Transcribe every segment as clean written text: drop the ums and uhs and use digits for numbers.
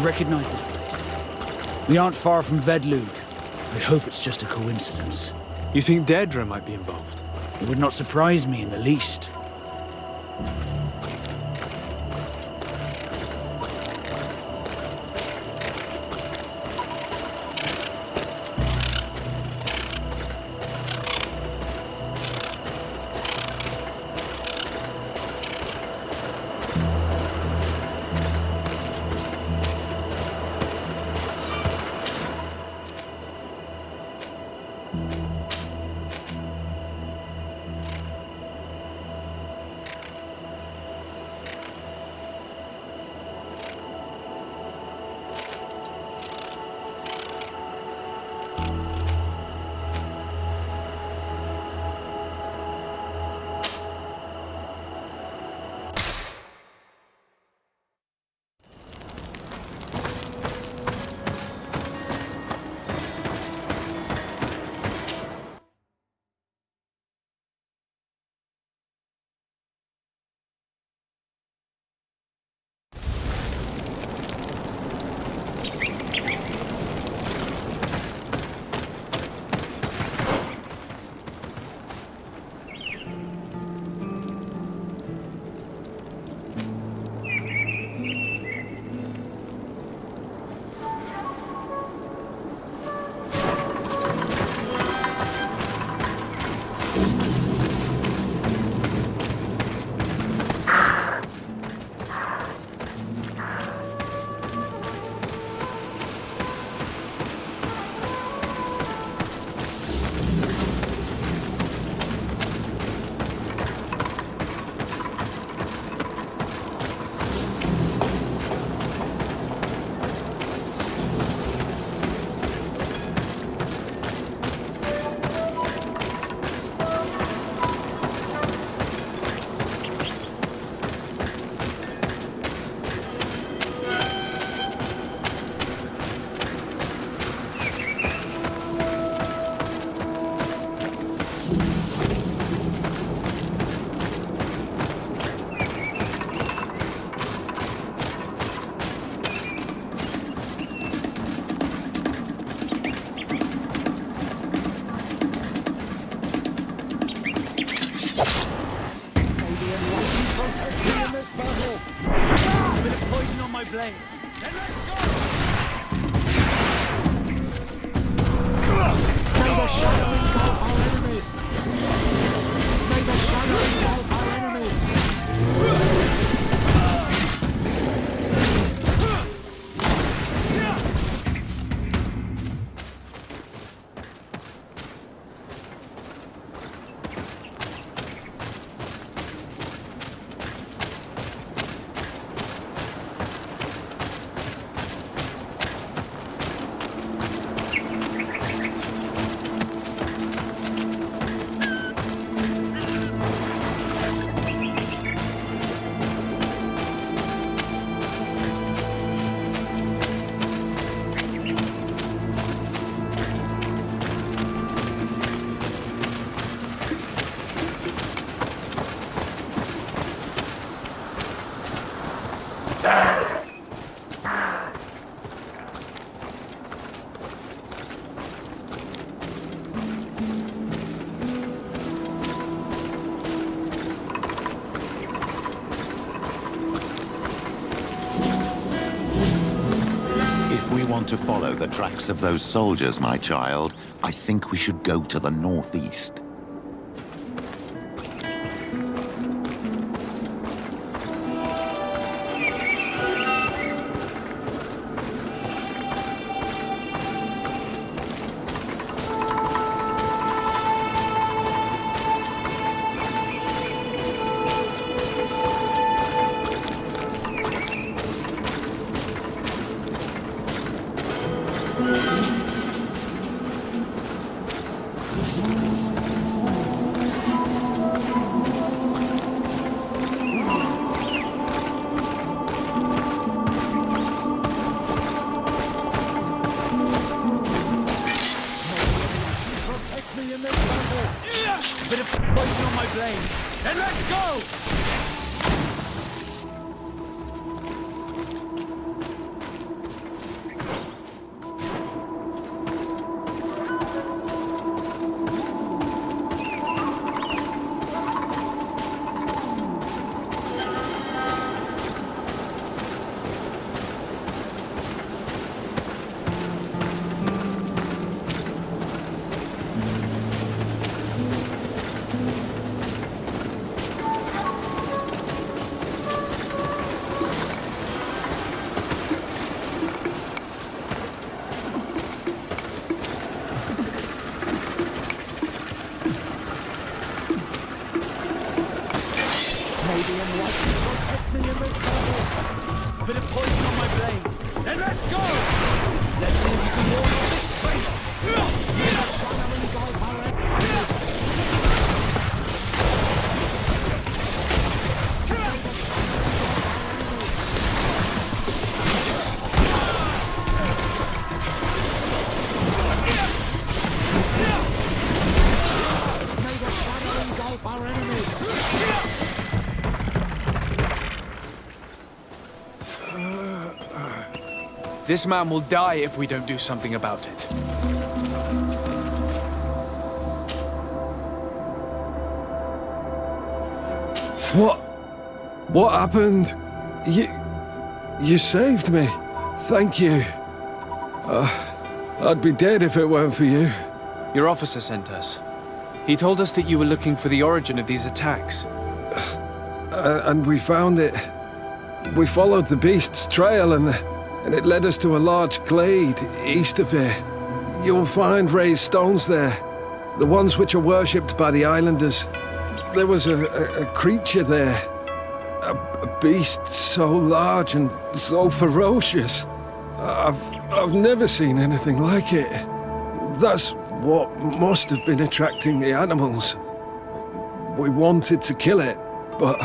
recognize this place. We aren't far from Vedlug. I hope it's just a coincidence. You think Deirdre might be involved? It would not surprise me in the least. blade. Then let's go! May the shadow engulf our enemies! May the shadow engulf our enemies! To follow the tracks of those soldiers, my child, I think we should go to the northeast. being white to protect me in this battle. A bit of poison on my blade. Then let's go! Let's see if you can ward off this fate! May the shadow engulf our enemies. May the shadow engulf our enemies. This man will die if we don't do something about it. What happened? You saved me. Thank you. I'd be dead if it weren't for you. Your officer sent us. He told us that you were looking for the origin of these attacks. And we found it. We followed the beast's trail and it led us to a large glade east of here. You'll find raised stones there, the ones which are worshipped by the islanders. There was a creature there, a beast so large and so ferocious. I've never seen anything like it. That's what must have been attracting the animals. We wanted to kill it, but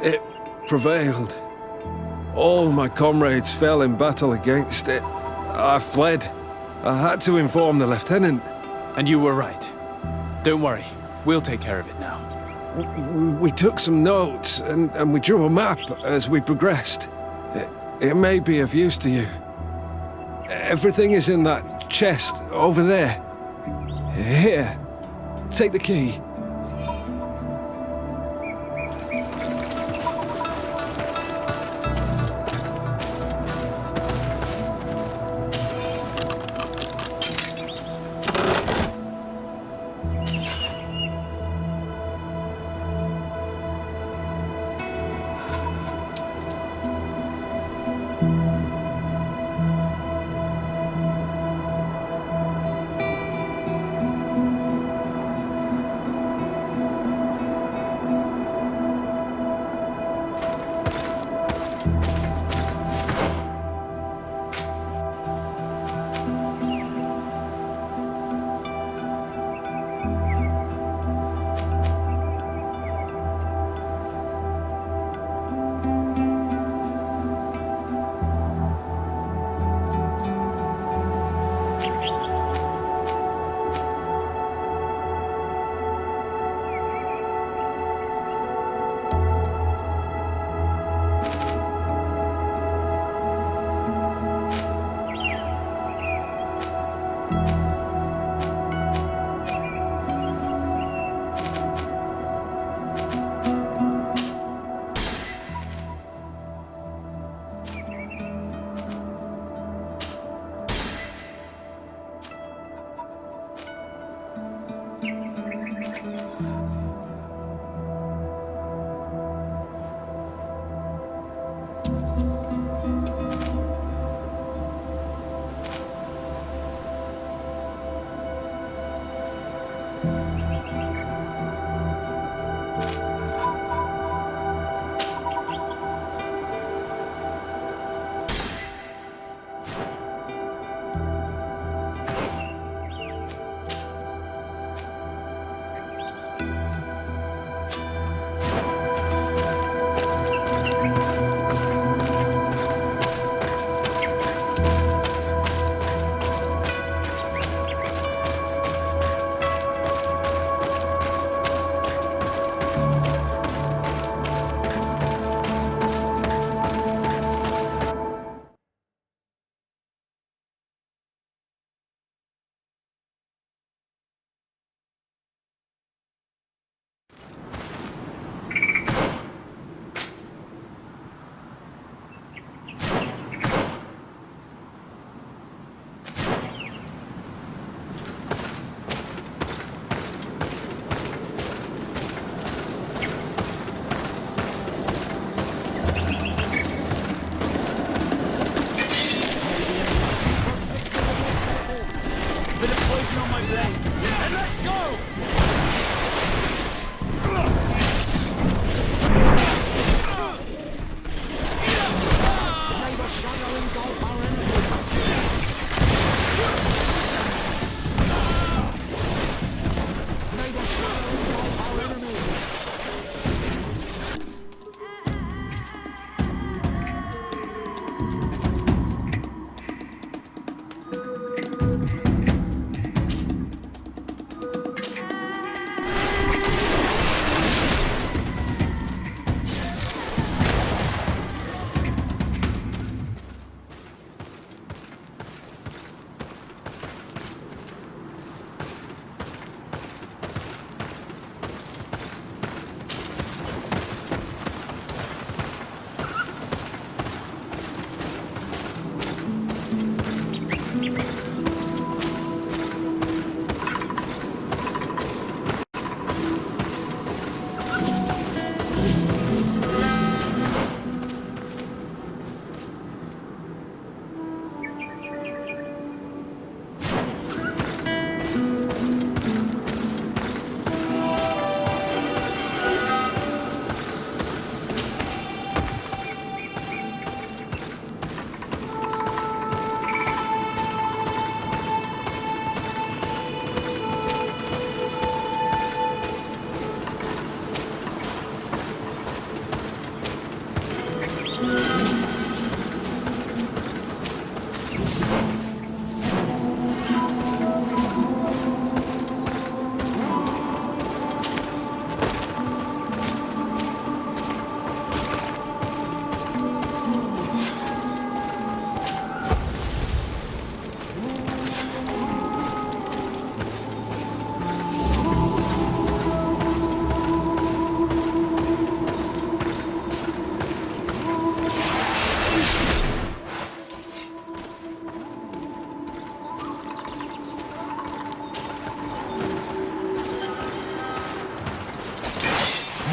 it prevailed. All my comrades fell in battle against it. I fled. I had to inform the lieutenant. And you were right. Don't worry, we'll take care of it now. We took some notes and we drew a map as we progressed. It may be of use to you. Everything is in that chest over there. Here, take the key.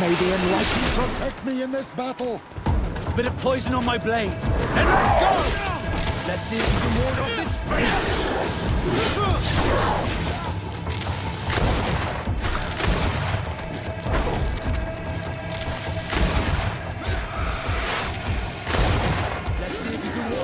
May the enlightened protect me in this battle. Bit of poison on my blade. Then let's go! Let's see if you can ward off this fate! Let's see if you can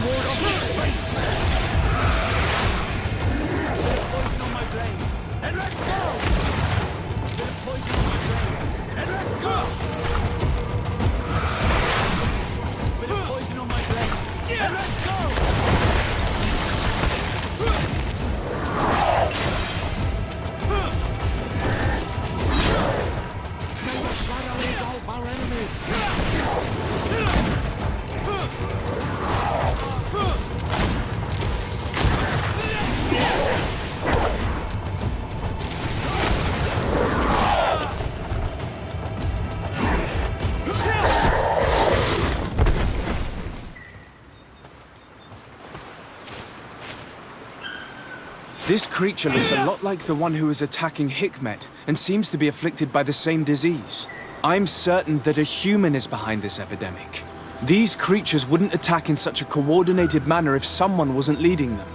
ward off this fate! This creature looks a lot like the one who is attacking Hikmet and seems to be afflicted by the same disease. I'm certain that a human is behind this epidemic. These creatures wouldn't attack in such a coordinated manner if someone wasn't leading them.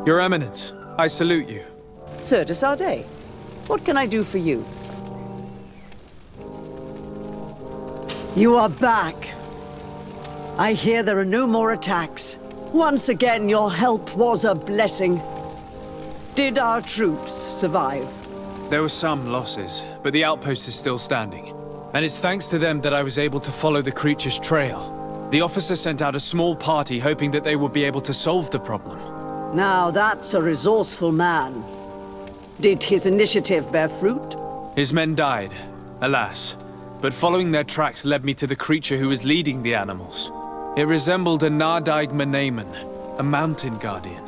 Your Eminence, I salute you. Sir de Sardet, what can I do for you? You are back. I hear there are no more attacks. Once again, your help was a blessing. Did our troops survive? There were some losses, but the outpost is still standing. And it's thanks to them that I was able to follow the creature's trail. The officer sent out a small party hoping that they would be able to solve the problem. Now that's a resourceful man. Did his initiative bear fruit? His men died, alas. But following their tracks led me to the creature who was leading the animals. It resembled a Nardaig Manaman, a mountain guardian.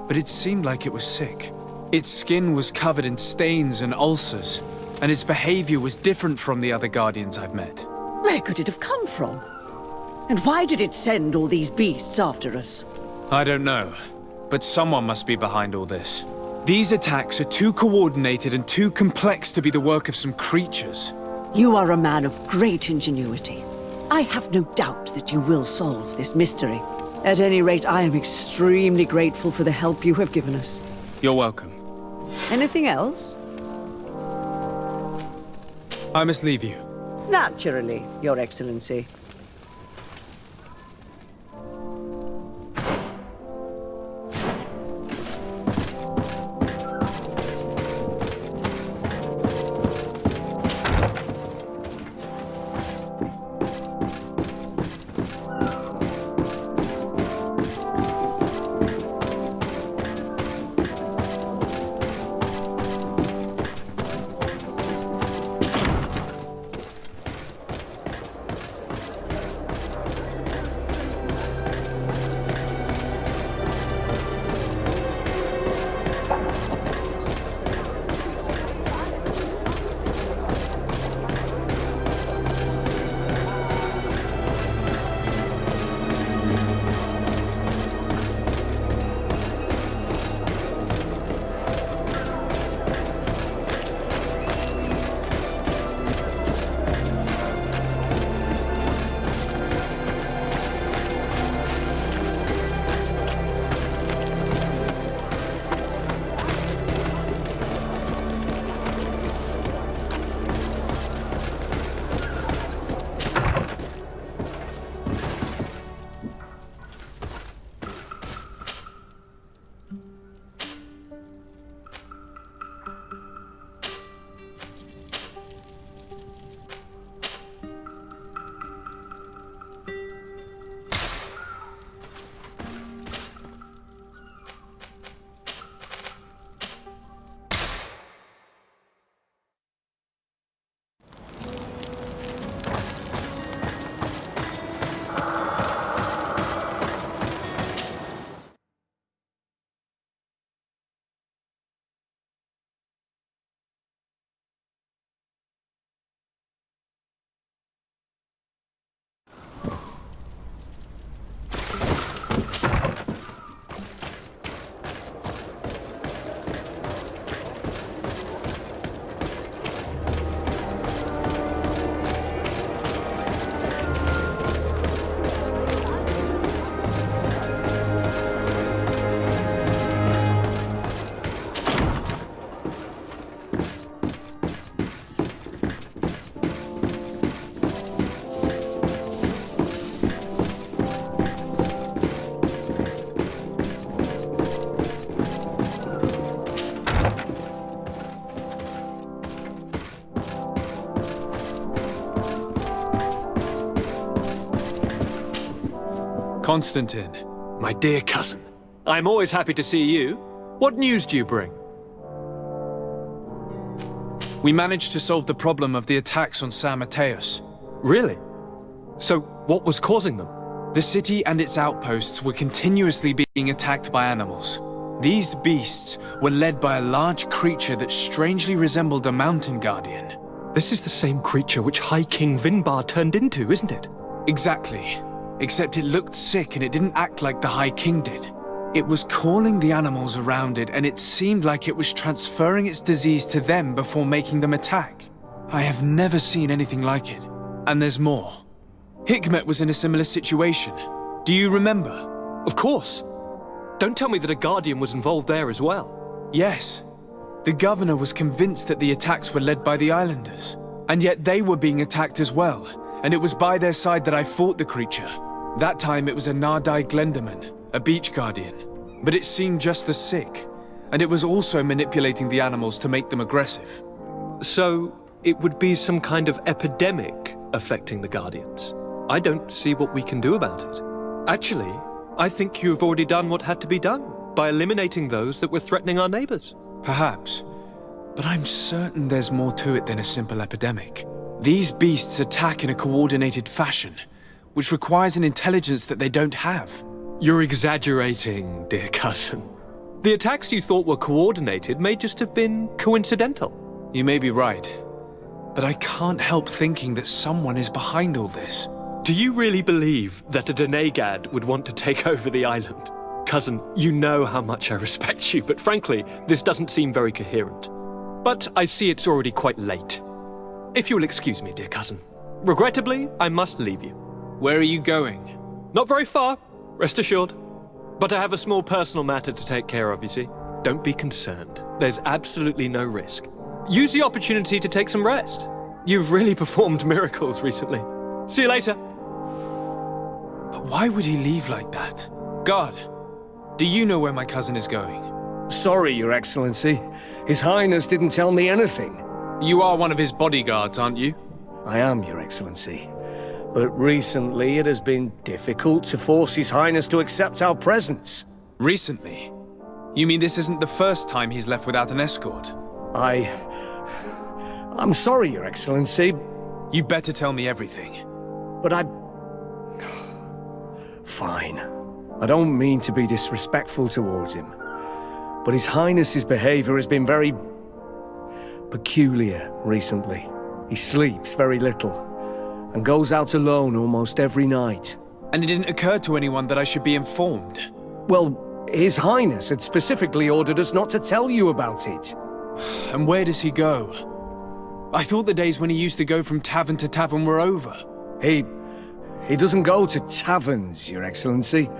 But it seemed like it was sick. Its skin was covered in stains and ulcers, and its behavior was different from the other guardians I've met. Where could it have come from? And why did it send all these beasts after us? I don't know, but someone must be behind all this. These attacks are too coordinated and too complex to be the work of some creatures. You are a man of great ingenuity. I have no doubt that you will solve this mystery. At any rate, I am extremely grateful for the help you have given us. You're welcome. Anything else? I must leave you. Naturally, Your Excellency. Constantine. My dear cousin, I'm always happy to see you. What news do you bring? We managed to solve the problem of the attacks on San Mateus. Really? So, what was causing them? The city and its outposts were continuously being attacked by animals. These beasts were led by a large creature that strangely resembled a mountain guardian. This is the same creature which High King Vinbar turned into, isn't it? Exactly. Except it looked sick and it didn't act like the High King did. It was calling the animals around it, and it seemed like it was transferring its disease to them before making them attack. I have never seen anything like it. And there's more. Hikmet was in a similar situation. Do you remember? Of course. Don't tell me that a Guardian was involved there as well. Yes. The governor was convinced that the attacks were led by the islanders. And yet they were being attacked as well. And it was by their side that I fought the creature. That time it was a Nardai Glenderman, a beach guardian. But it seemed just as sick. And it was also manipulating the animals to make them aggressive. So, it would be some kind of epidemic affecting the Guardians. I don't see what we can do about it. Actually, I think you've already done what had to be done by eliminating those that were threatening our neighbors. Perhaps. But I'm certain there's more to it than a simple epidemic. These beasts attack in a coordinated fashion, which requires an intelligence that they don't have. You're exaggerating, dear cousin. The attacks you thought were coordinated may just have been coincidental. You may be right, but I can't help thinking that someone is behind all this. Do you really believe that a Denegad would want to take over the island? Cousin, you know how much I respect you, but frankly, this doesn't seem very coherent. But I see it's already quite late. If you'll excuse me, dear cousin. Regrettably, I must leave you. Where are you going? Not very far, rest assured. But I have a small personal matter to take care of, you see. Don't be concerned. There's absolutely no risk. Use the opportunity to take some rest. You've really performed miracles recently. See you later. But why would he leave like that? Guard, do you know where my cousin is going? Sorry, Your Excellency. His Highness didn't tell me anything. You are one of his bodyguards, aren't you? I am, Your Excellency. But recently it has been difficult to force His Highness to accept our presence. Recently? You mean this isn't the first time he's left without an escort? I'm sorry, Your Excellency. You better tell me everything. But Fine. I don't mean to be disrespectful towards him. But His Highness's behavior has been very peculiar recently. He sleeps very little and goes out alone almost every night. And it didn't occur to anyone that I should be informed? Well, His Highness had specifically ordered us not to tell you about it. And where does he go? I thought the days when he used to go from tavern to tavern were over. He doesn't go to taverns, Your Excellency.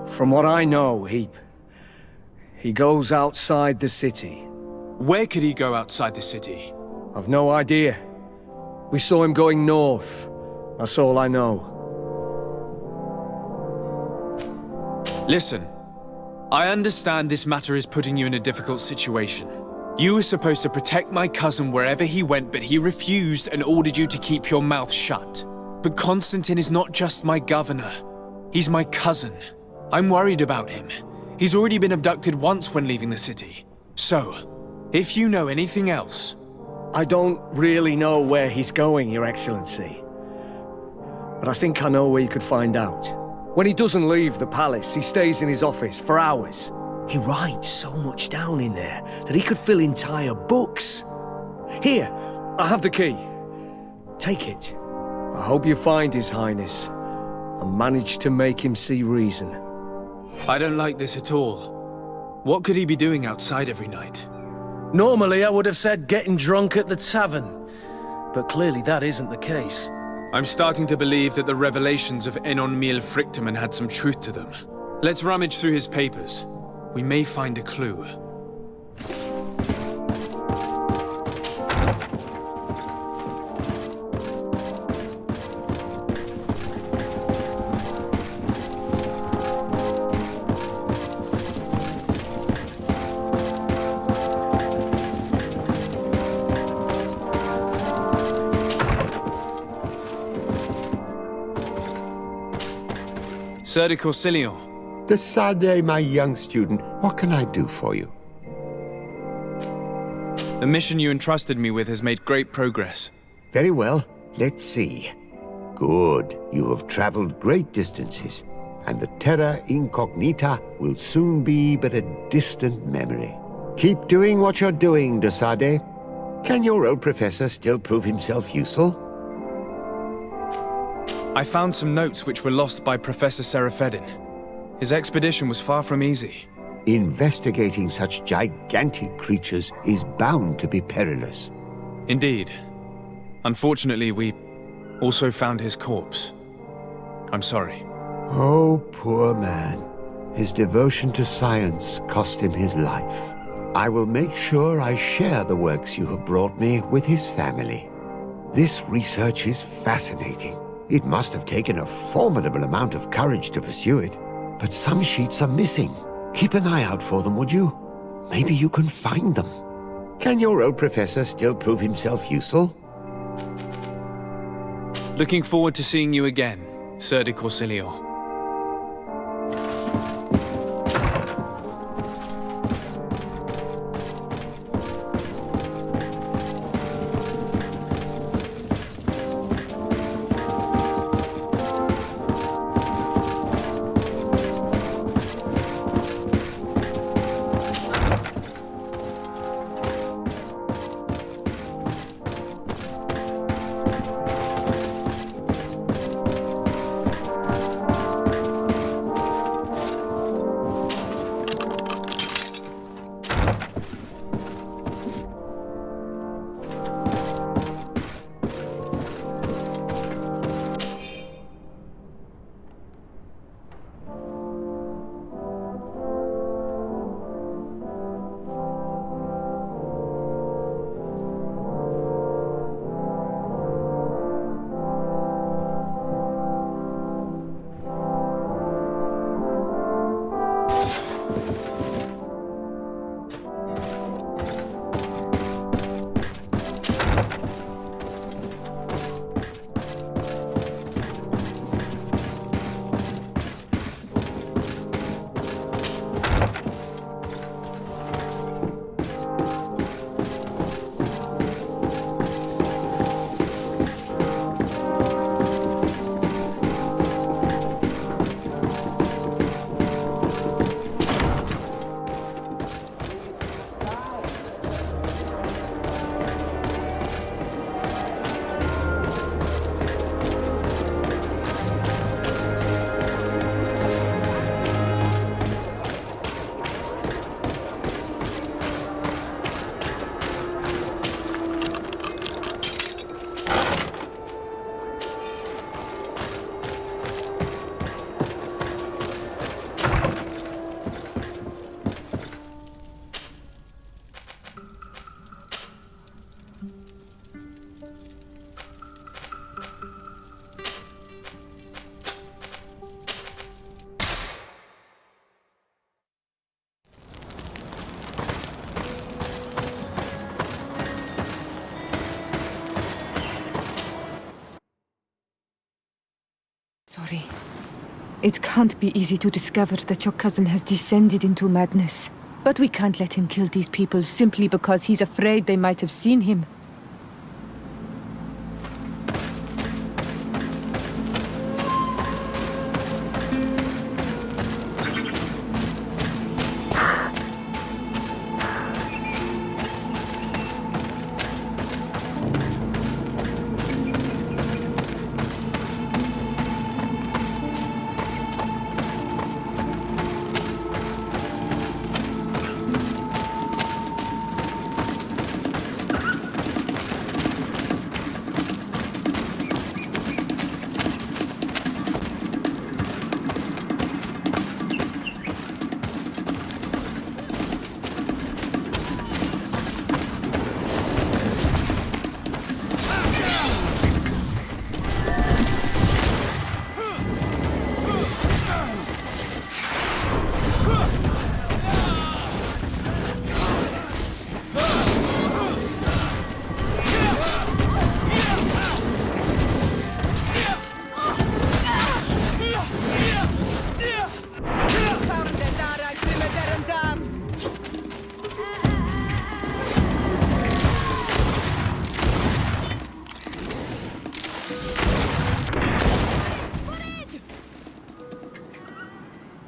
From what I know, he goes outside the city. Where could he go outside the city? I've no idea. We saw him going north. That's all I know. Listen, I understand this matter is putting you in a difficult situation. You were supposed to protect my cousin wherever he went, but he refused and ordered you to keep your mouth shut. But Constantine is not just my governor. He's my cousin. I'm worried about him. He's already been abducted once when leaving the city. So, if you know anything else... I don't really know where he's going, Your Excellency. But I think I know where you could find out. When he doesn't leave the palace, he stays in his office for hours. He writes so much down in there that he could fill entire books. Here, I have the key. Take it. I hope you find His Highness and manage to make him see reason. I don't like this at all. What could he be doing outside every night? Normally, I would have said getting drunk at the tavern, but clearly that isn't the case. I'm starting to believe that the revelations of Enon Mil Frictamen had some truth to them. Let's rummage through his papers. We may find a clue. Sir de Corsilion. Desade, my young student, what can I do for you? The mission you entrusted me with has made great progress. Very well. Let's see. Good. You have traveled great distances, and the terra incognita will soon be but a distant memory. Keep doing what you're doing, Desade. Can your old professor still prove himself useful? I found some notes which were lost by Professor Serafedin. His expedition was far from easy. Investigating such gigantic creatures is bound to be perilous. Indeed. Unfortunately, we also found his corpse. I'm sorry. Oh, poor man. His devotion to science cost him his life. I will make sure I share the works you have brought me with his family. This research is fascinating. It must have taken a formidable amount of courage to pursue it. But some sheets are missing. Keep an eye out for them, would you? Maybe you can find them. Can your old professor still prove himself useful? Looking forward to seeing you again, Sir de Corsilio. Sorry. It can't be easy to discover that your cousin has descended into madness. But we can't let him kill these people simply because he's afraid they might have seen him.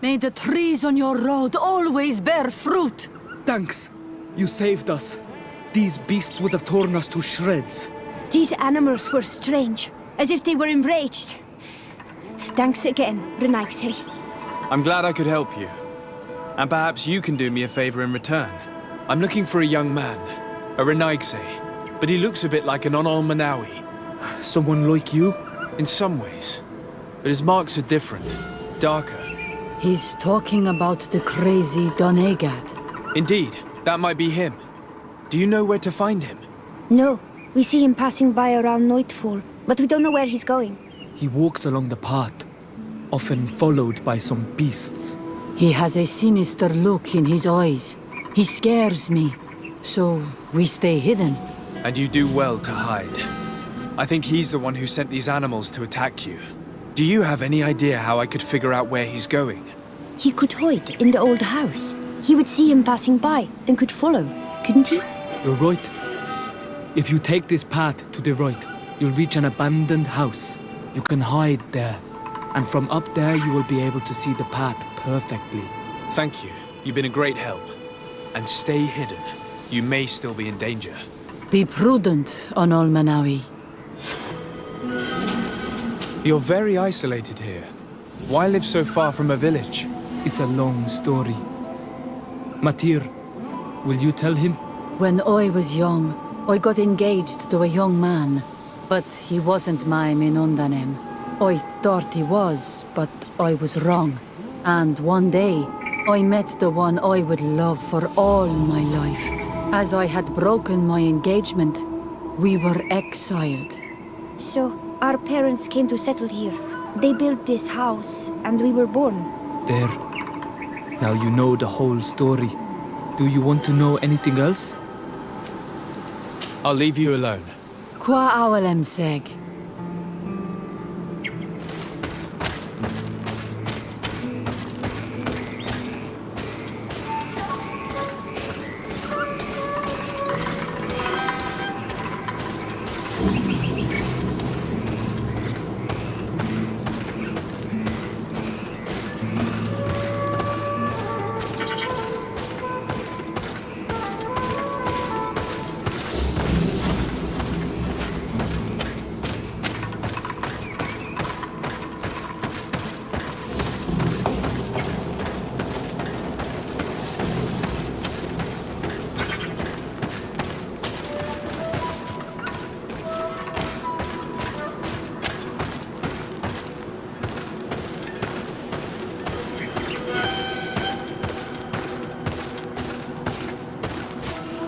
May the trees on your road always bear fruit! Thanks. You saved us. These beasts would have torn us to shreds. These animals were strange, as if they were enraged. Thanks again, Renaigse. I'm glad I could help you. And perhaps you can do me a favor in return. I'm looking for a young man, a Renaigse, but he looks a bit like an Onol Manawi. Someone like you? In some ways. But his marks are different, darker. He's talking about the crazy Donegad. Indeed, that might be him. Do you know where to find him? No, we see him passing by around nightfall, but we don't know where he's going. He walks along the path, often followed by some beasts. He has a sinister look in his eyes. He scares me, so we stay hidden. And you do well to hide. I think he's the one who sent these animals to attack you. Do you have any idea how I could figure out where he's going? He could hide in the old house. He would see him passing by and could follow, couldn't he? You're right. If you take this path to the right, you'll reach an abandoned house. You can hide there. And from up there, you will be able to see the path perfectly. Thank you. You've been a great help. And stay hidden. You may still be in danger. Be prudent, Onol Manawi. You're very isolated here. Why live so far from a village? It's a long story. Matir, will you tell him? When I was young, I got engaged to a young man. But he wasn't my Minundanem. I thought he was, but I was wrong. And one day, I met the one I would love for all my life. As I had broken my engagement, we were exiled. So, our parents came to settle here. They built this house, and we were born. There. Now you know the whole story. Do you want to know anything else? I'll leave you alone. Qua awalem seg.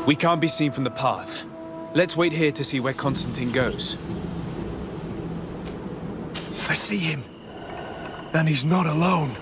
We can't be seen from the path. Let's wait here to see where Constantine goes. I see him. And he's not alone.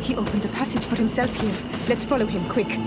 He opened a passage for himself here. Let's follow him, quick.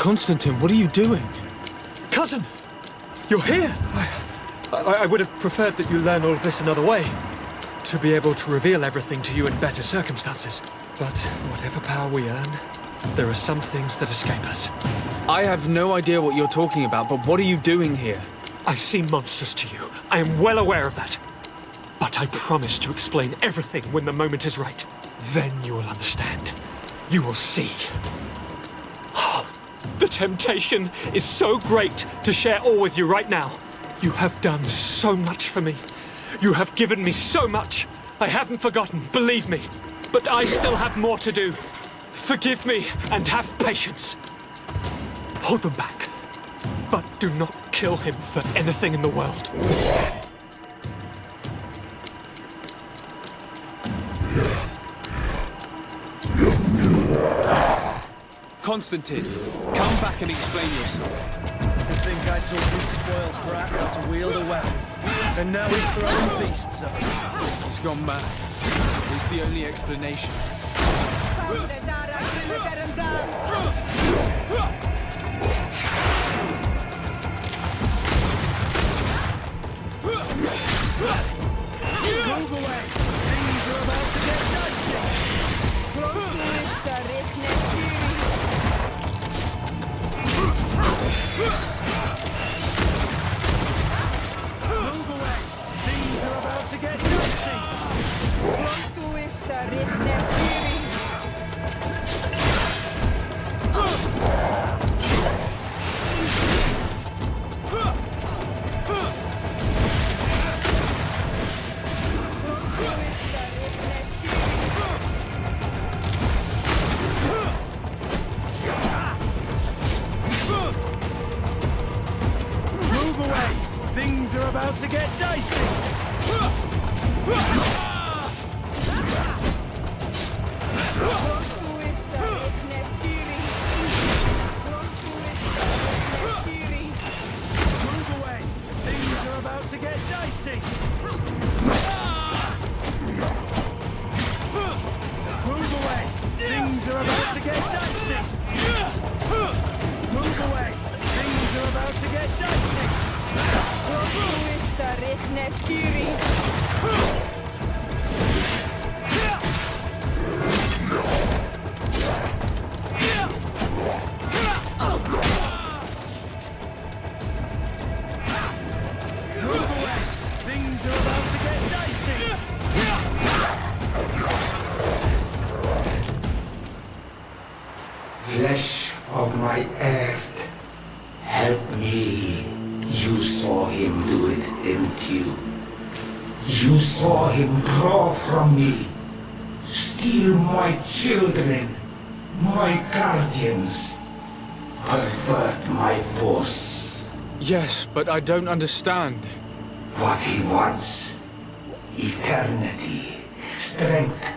Constantine, what are you doing? Cousin! You're here! I would have preferred that you learn all of this another way. To be able to reveal everything to you in better circumstances. But whatever power we earn, there are some things that escape us. I have no idea what you're talking about, but what are you doing here? I seem monstrous to you. I am well aware of that. But I promise to explain everything when the moment is right. Then you will understand. You will see. Oh, the temptation is so great to share all with you right now. You have done so much for me. You have given me so much. I haven't forgotten, believe me. But I still have more to do. Forgive me and have patience. Hold them back. But do not kill him for anything in the world. Constantine, come back and explain yourself. To think I taught this spoiled brat how to wield a weapon, and now he's throwing beasts at us. He's gone mad. It's the only explanation. Move away! Things are about to get dicey! Move away! Things are about to get dicey! Move away! Things are about to get dicey! Move away! Things are about to get dicey! Move away! Things are about to get dicey! Move away! Things are about to get dicey! Move away! Things are about to get dicey! Flesh of my earth, help me. You saw him do it, didn't you? You saw him draw from me, steal my children, my guardians, pervert my force. Yes, but I don't understand. What he wants, eternity, strength,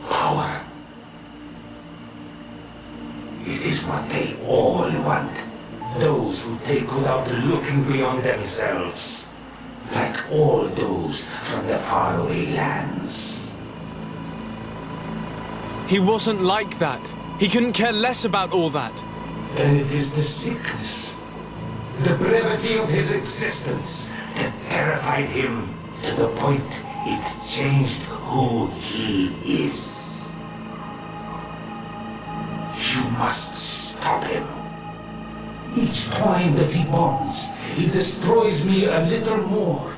power. It is what they all want. Those who take without looking beyond themselves. Like all those from the faraway lands. He wasn't like that. He couldn't care less about all that. Then it is the sickness, the brevity of his existence that terrified him to the point it changed who he is. You must stop him. Each time that he bonds, he destroys me a little more.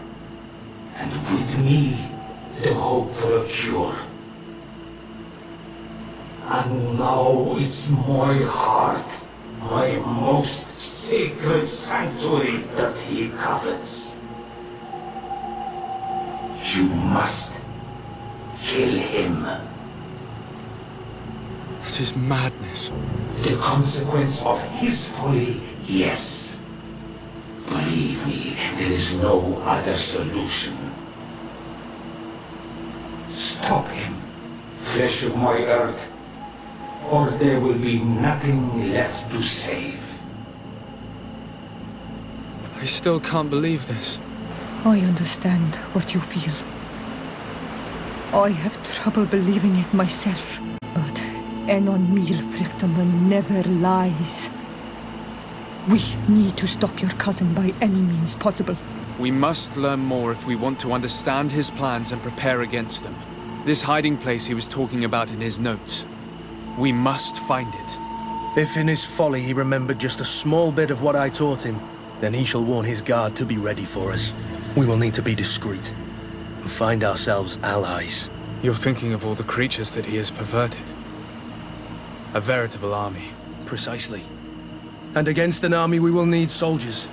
And with me, the hope for a cure. And now it's my heart, my most sacred sanctuary that he covets. You must kill him. It is madness. The consequence of his folly, yes. Believe me, there is no other solution. Stop him, flesh of my earth, or there will be nothing left to save. I still can't believe this. I understand what you feel. I have trouble believing it myself. But Enon Mil Frichtaman never lies. We need to stop your cousin by any means possible. We must learn more if we want to understand his plans and prepare against them. This hiding place he was talking about in his notes. We must find it. If in his folly he remembered just a small bit of what I taught him, then he shall warn his guard to be ready for us. We will need to be discreet and find ourselves allies. You're thinking of all the creatures that he has perverted. A veritable army. Precisely. And against an army we will need soldiers.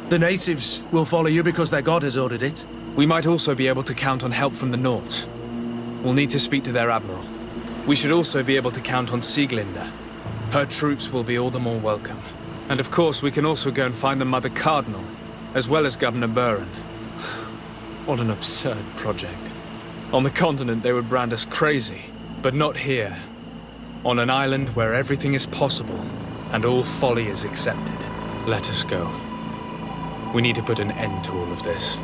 The natives will follow you because their god has ordered it. We might also be able to count on help from the Nords. We'll need to speak to their admiral. We should also be able to count on Sieglinde. Her troops will be all the more welcome. And of course, we can also go and find the Mother Cardinal, as well as Governor Buren. What an absurd project. On the continent, they would brand us crazy, but not here. On an island where everything is possible, and all folly is accepted. Let us go. We need to put an end to all of this.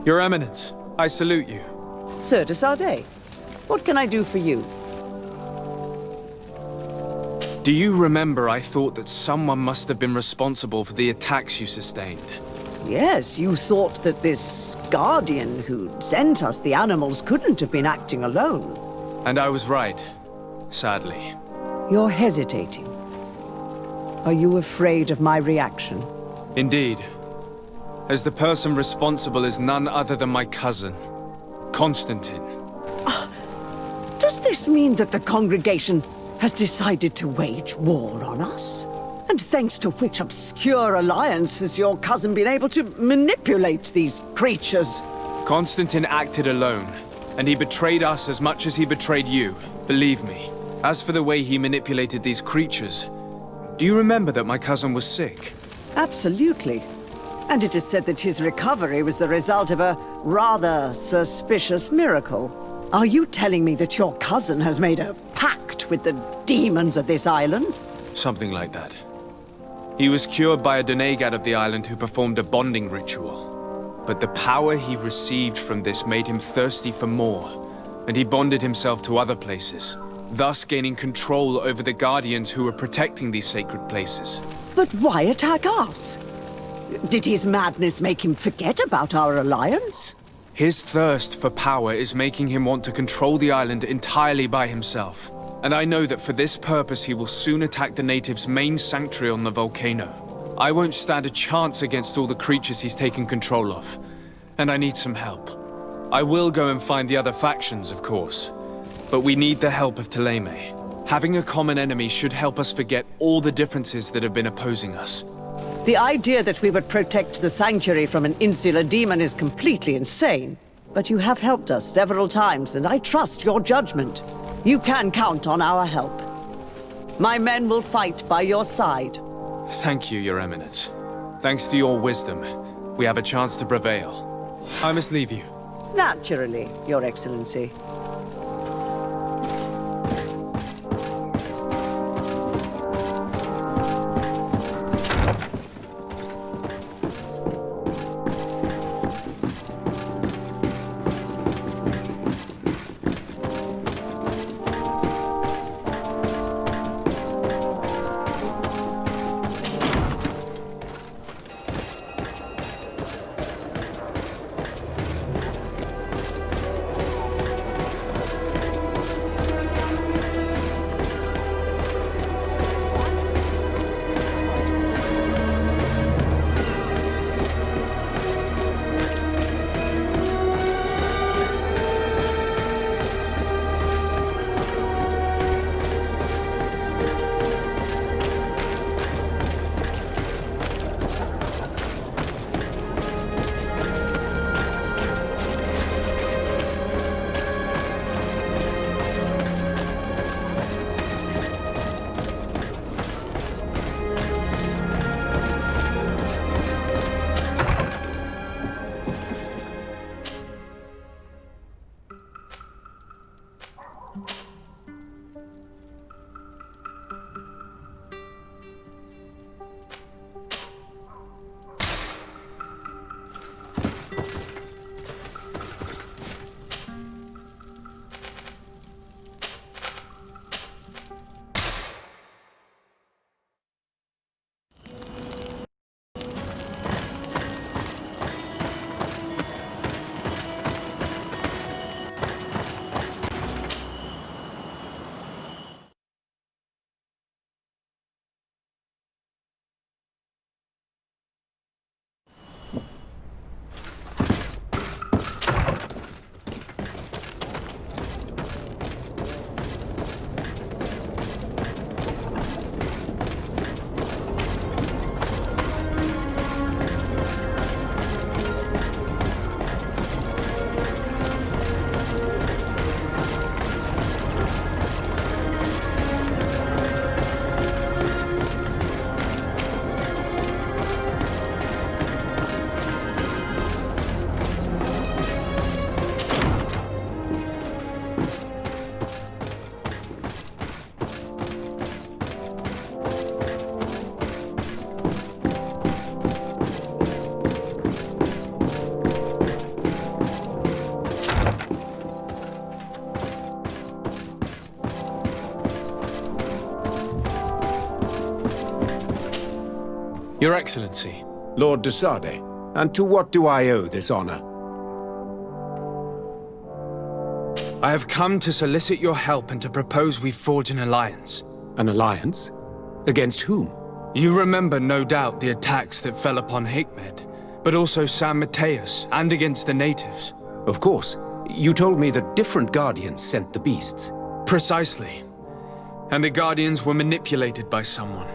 Your Eminence, I salute you. Sir de Sardet, what can I do for you? Do you remember I thought that someone must have been responsible for the attacks you sustained? Yes, you thought that this guardian who'd sent us the animals couldn't have been acting alone. And I was right, sadly. You're hesitating. Are you afraid of my reaction? Indeed. as the person responsible is none other than my cousin, Constantine. Does this mean that the congregation has decided to wage war on us? And thanks to which obscure alliance has your cousin been able to manipulate these creatures? Constantine acted alone, and he betrayed us as much as he betrayed you, believe me. As for the way he manipulated these creatures, do you remember that my cousin was sick? Absolutely. And it is said that his recovery was the result of a rather suspicious miracle. Are you telling me that your cousin has made a pact with the demons of this island? Something like that. He was cured by a denegad of the island who performed a bonding ritual. But the power he received from this made him thirsty for more, and he bonded himself to other places, thus gaining control over the guardians who were protecting these sacred places. But why attack us? Did his madness make him forget about our alliance? His thirst for power is making him want to control the island entirely by himself. And I know that for this purpose he will soon attack the natives' main sanctuary on the volcano. I won't stand a chance against all the creatures he's taken control of. And I need some help. I will go and find the other factions, of course. But we need the help of Thélème. Having a common enemy should help us forget all the differences that have been opposing us. The idea that we would protect the sanctuary from an insular demon is completely insane. But you have helped us several times, and I trust your judgment. You can count on our help. My men will fight by your side. Thank you, Your Eminence. Thanks to your wisdom, we have a chance to prevail. I must leave you. Naturally, Your Excellency. Your Excellency. Lord de Sade, and to what do I owe this honor? I have come to solicit your help and to propose we forge an alliance. An alliance? Against whom? You remember, no doubt, the attacks that fell upon Hikmet, but also San Mateus and against the natives. Of course. You told me that different guardians sent the beasts. Precisely. And the guardians were manipulated by someone.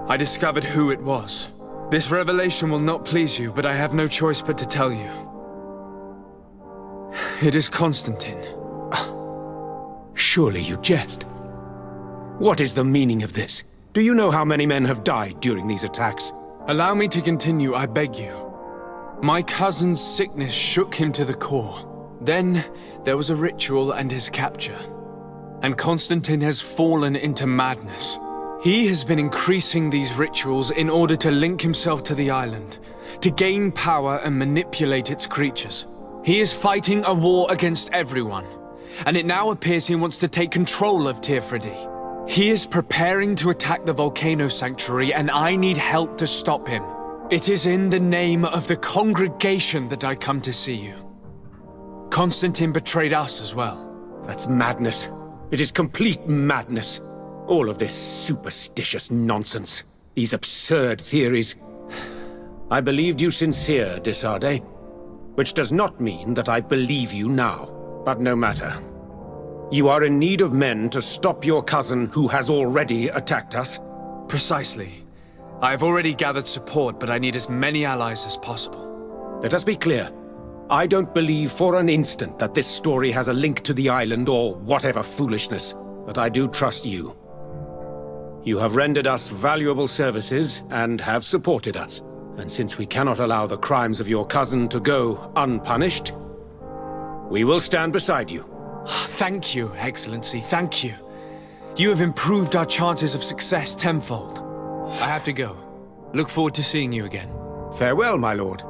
I discovered who it was. This revelation will not please you, but I have no choice but to tell you. It is Constantine. Surely you jest. What is the meaning of this? Do you know how many men have died during these attacks? Allow me to continue, I beg you. My cousin's sickness shook him to the core. Then, there was a ritual and his capture. And Constantine has fallen into madness. He has been increasing these rituals in order to link himself to the island, to gain power and manipulate its creatures. He is fighting a war against everyone, and it now appears he wants to take control of Tirfridi. He is preparing to attack the volcano sanctuary, and I need help to stop him. It is in the name of the congregation that I come to see you. Constantine betrayed us as well. That's madness. It is complete madness. All of this superstitious nonsense. These absurd theories. I believed you sincere, Desade. Which does not mean that I believe you now. But no matter. You are in need of men to stop your cousin who has already attacked us? Precisely. I have already gathered support, but I need as many allies as possible. Let us be clear. I don't believe for an instant that this story has a link to the island or whatever foolishness, but I do trust you. You have rendered us valuable services and have supported us. And since we cannot allow the crimes of your cousin to go unpunished, we will stand beside you. Thank you, Excellency, thank you. You have improved our chances of success tenfold. I have to go. Look forward to seeing you again. Farewell, my lord.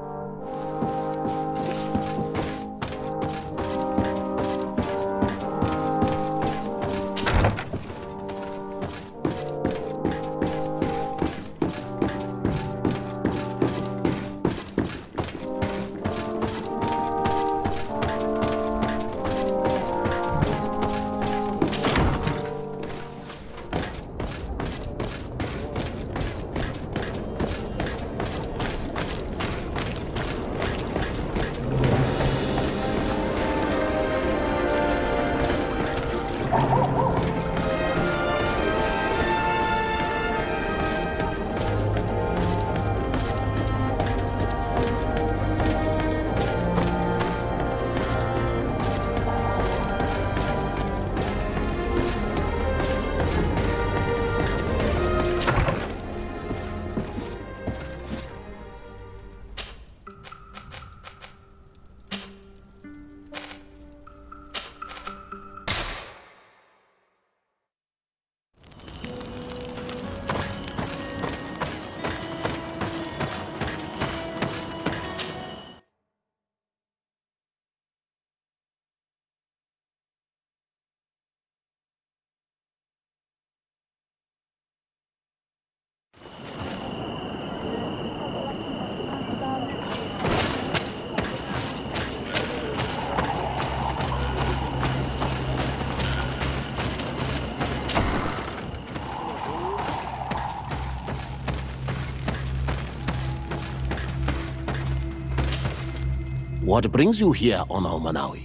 What brings you here on Almanawi?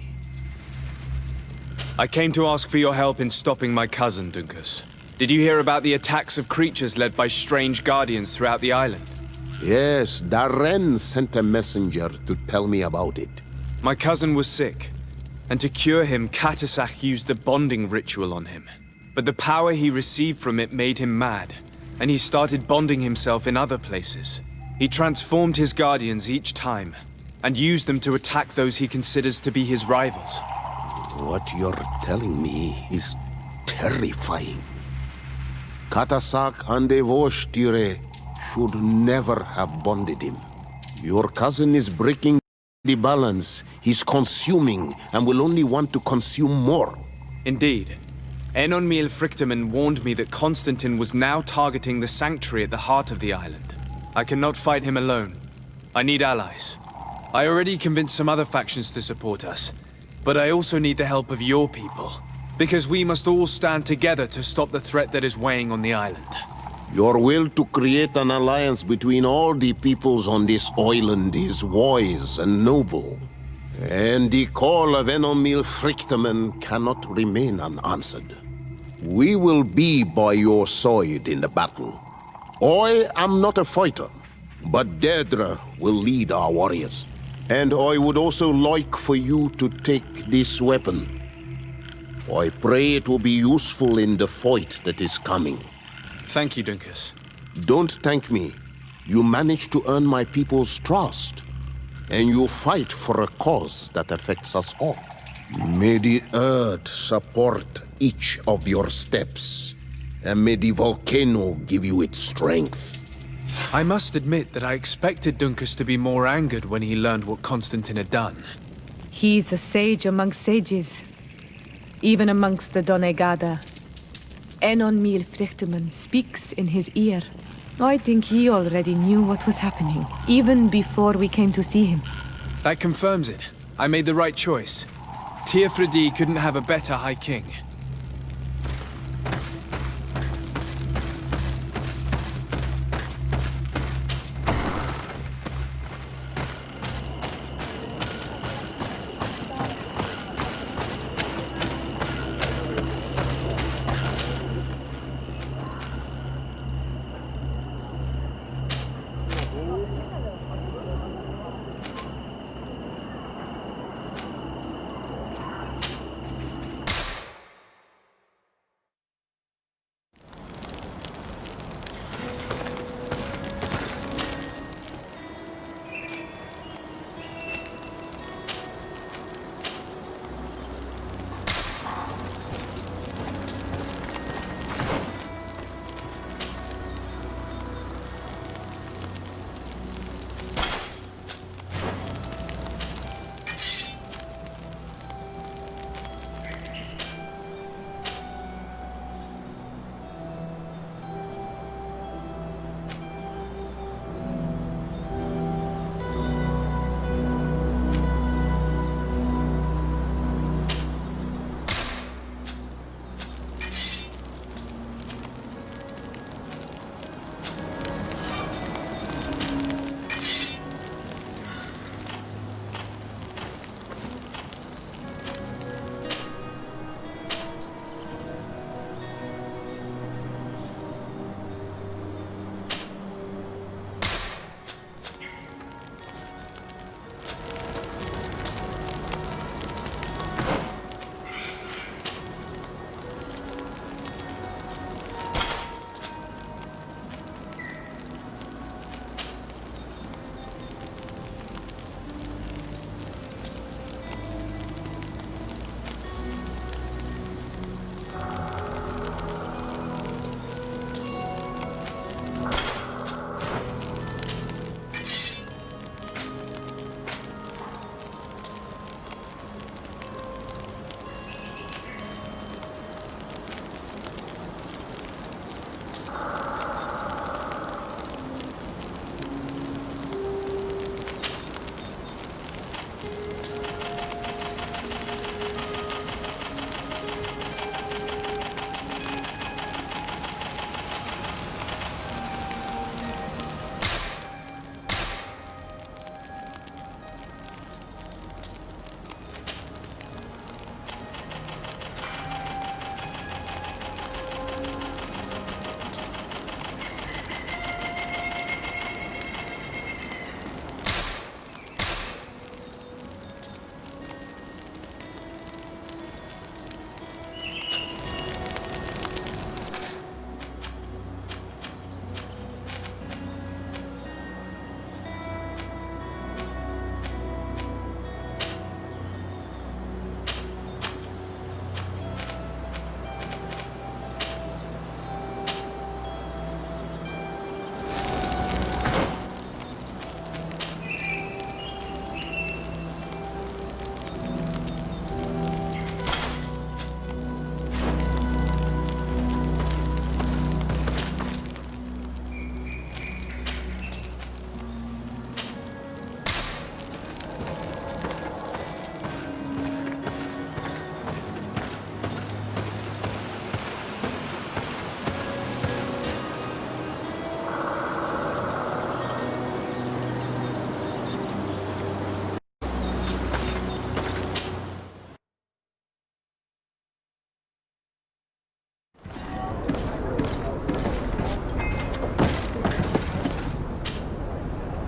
I came to ask for your help in stopping my cousin, Dunkus. Did you hear about the attacks of creatures led by strange guardians throughout the island? Yes, Darren sent a messenger to tell me about it. My cousin was sick, and to cure him, Katasak used the bonding ritual on him. But the power he received from it made him mad, and he started bonding himself in other places. He transformed his guardians each time, and used them to attack those he considers to be his rivals. What you're telling me is terrifying. Katasak and Evosh'Tire should never have bonded him. Your cousin is breaking the balance. He's consuming and will only want to consume more. Indeed. Enonmil Frichtemann warned me that Constantine was now targeting the sanctuary at the heart of the island. I cannot fight him alone. I need allies. I already convinced some other factions to support us, but I also need the help of your people, because we must all stand together to stop the threat that is weighing on the island. Your will to create an alliance between all the peoples on this island is wise and noble. And the call of Enomil Frichtemann cannot remain unanswered. We will be by your side in the battle. I am not a fighter, but Deirdre will lead our warriors. And I would also like for you to take this weapon. I pray it will be useful in the fight that is coming. Thank you, Dunkus. Don't thank me. You managed to earn my people's trust. And you fight for a cause that affects us all. May the earth support each of your steps. And may the volcano give you its strength. I must admit that I expected Dunkus to be more angered when he learned what Constantine had done. He's a sage amongst sages. Even amongst the Donegada. Enonmil Frichtemann speaks in his ear. I think he already knew what was happening, even before we came to see him. That confirms it. I made the right choice. Teofredi couldn't have a better High King.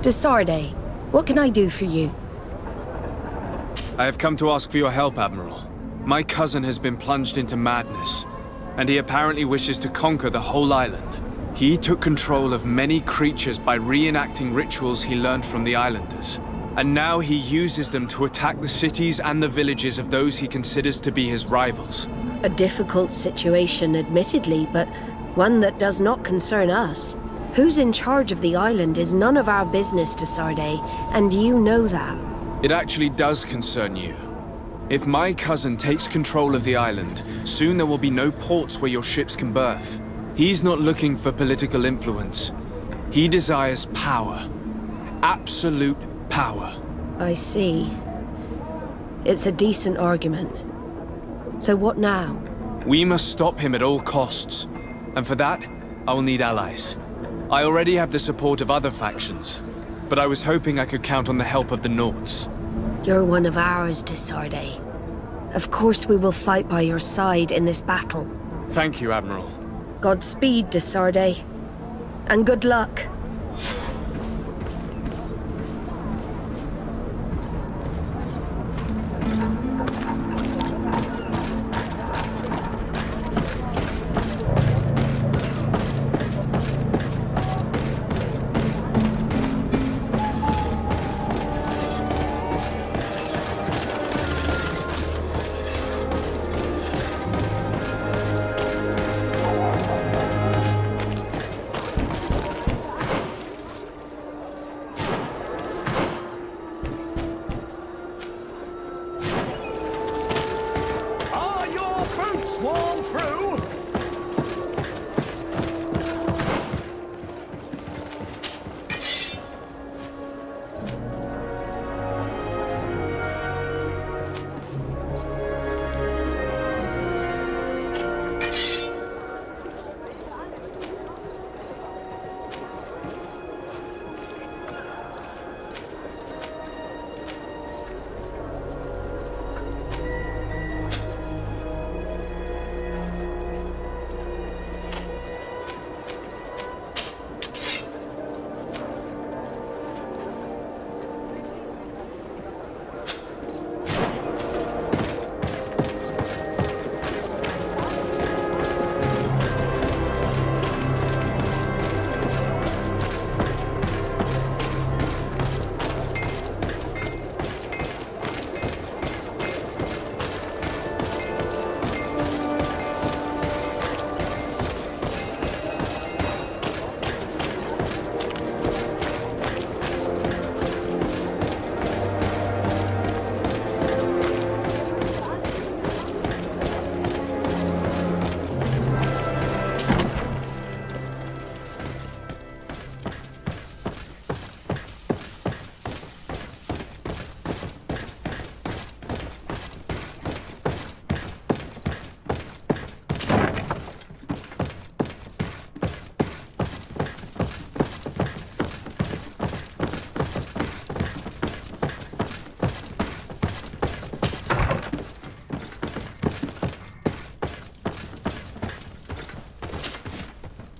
Desarde, what can I do for you? I have come to ask for your help, Admiral. My cousin has been plunged into madness, and he apparently wishes to conquer the whole island. He took control of many creatures by reenacting rituals he learned from the islanders. And now he uses them to attack the cities and the villages of those he considers to be his rivals. A difficult situation, admittedly, but one that does not concern us. Who's in charge of the island is none of our business, Desarde, and you know that. It actually does concern you. If my cousin takes control of the island, soon there will be no ports where your ships can berth. He's not looking for political influence. He desires power. Absolute power. I see. It's a decent argument. So what now? We must stop him at all costs. And for that, I will need allies. I already have the support of other factions, but I was hoping I could count on the help of the Nauts. You're one of ours, Desarde. Of course we will fight by your side in this battle. Thank you, Admiral. Godspeed, Desarde. And good luck.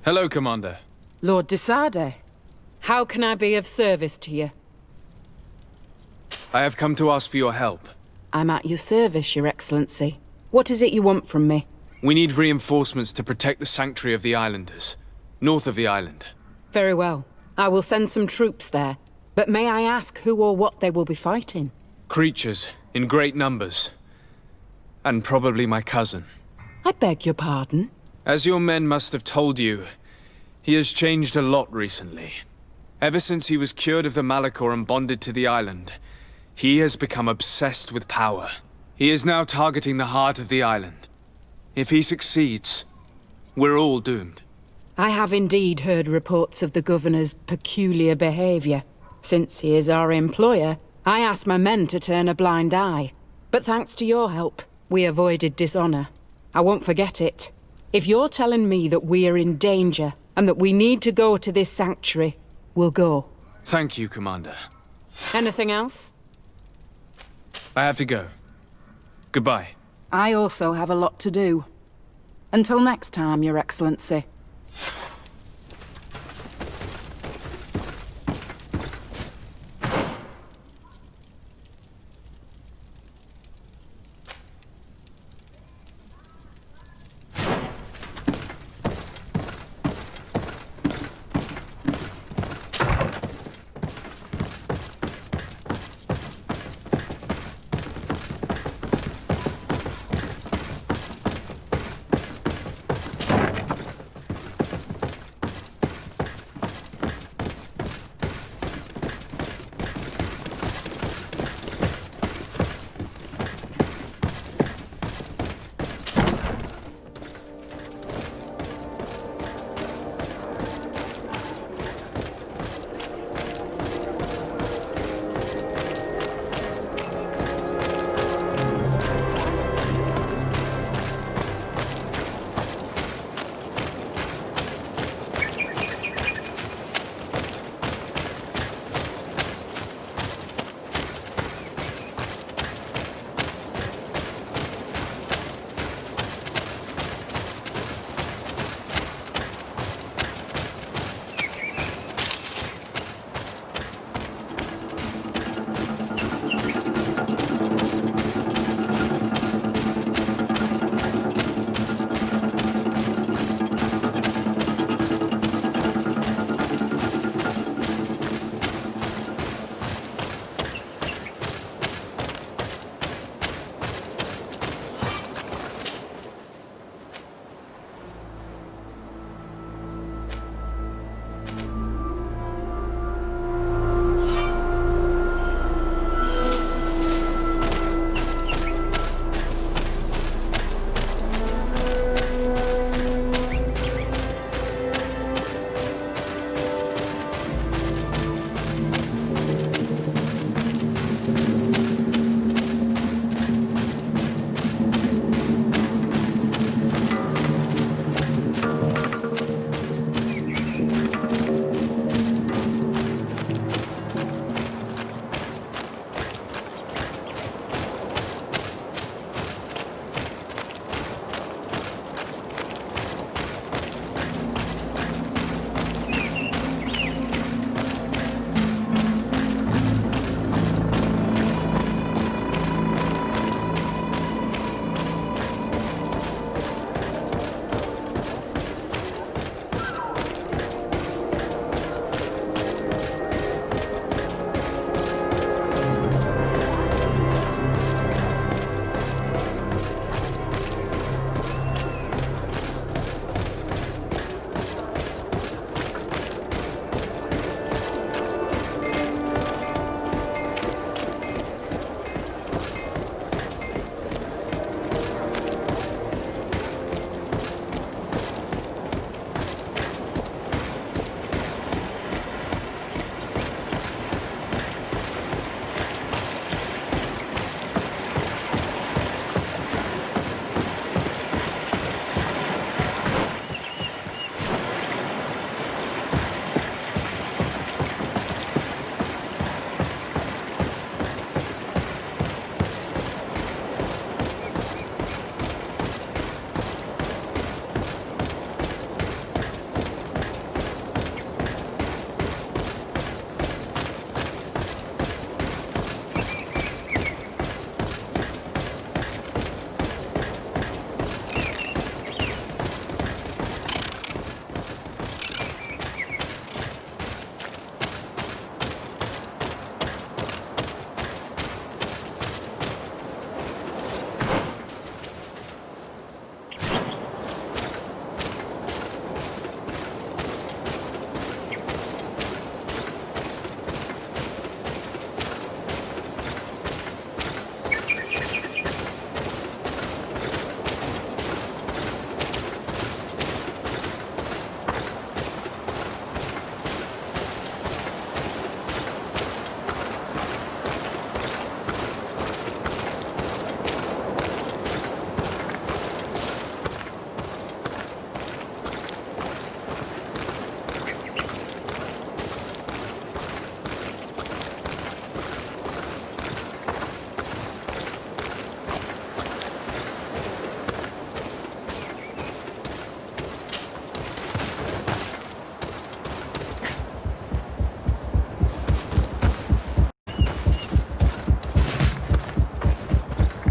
Hello, Commander. Lord Desarde, how can I be of service to you? I have come to ask for your help. I'm at your service, Your Excellency. What is it you want from me? We need reinforcements to protect the sanctuary of the islanders, north of the island. Very well. I will send some troops there. But may I ask who or what they will be fighting? Creatures, in great numbers. And probably my cousin. I beg your pardon? As your men must have told you, he has changed a lot recently. Ever since he was cured of the Malachor and bonded to the island, he has become obsessed with power. He is now targeting the heart of the island. If he succeeds, we're all doomed. I have indeed heard reports of the Governor's peculiar behavior. Since he is our employer, I asked my men to turn a blind eye. But thanks to your help, we avoided dishonor. I won't forget it. If you're telling me that we are in danger and that we need to go to this sanctuary, we'll go. Thank you, Commander. Anything else? I have to go. Goodbye. I also have a lot to do. Until next time, Your Excellency.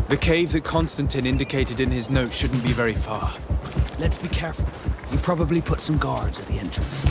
The cave that Constantine indicated in his note shouldn't be very far. Let's be careful. You probably put some guards at the entrance.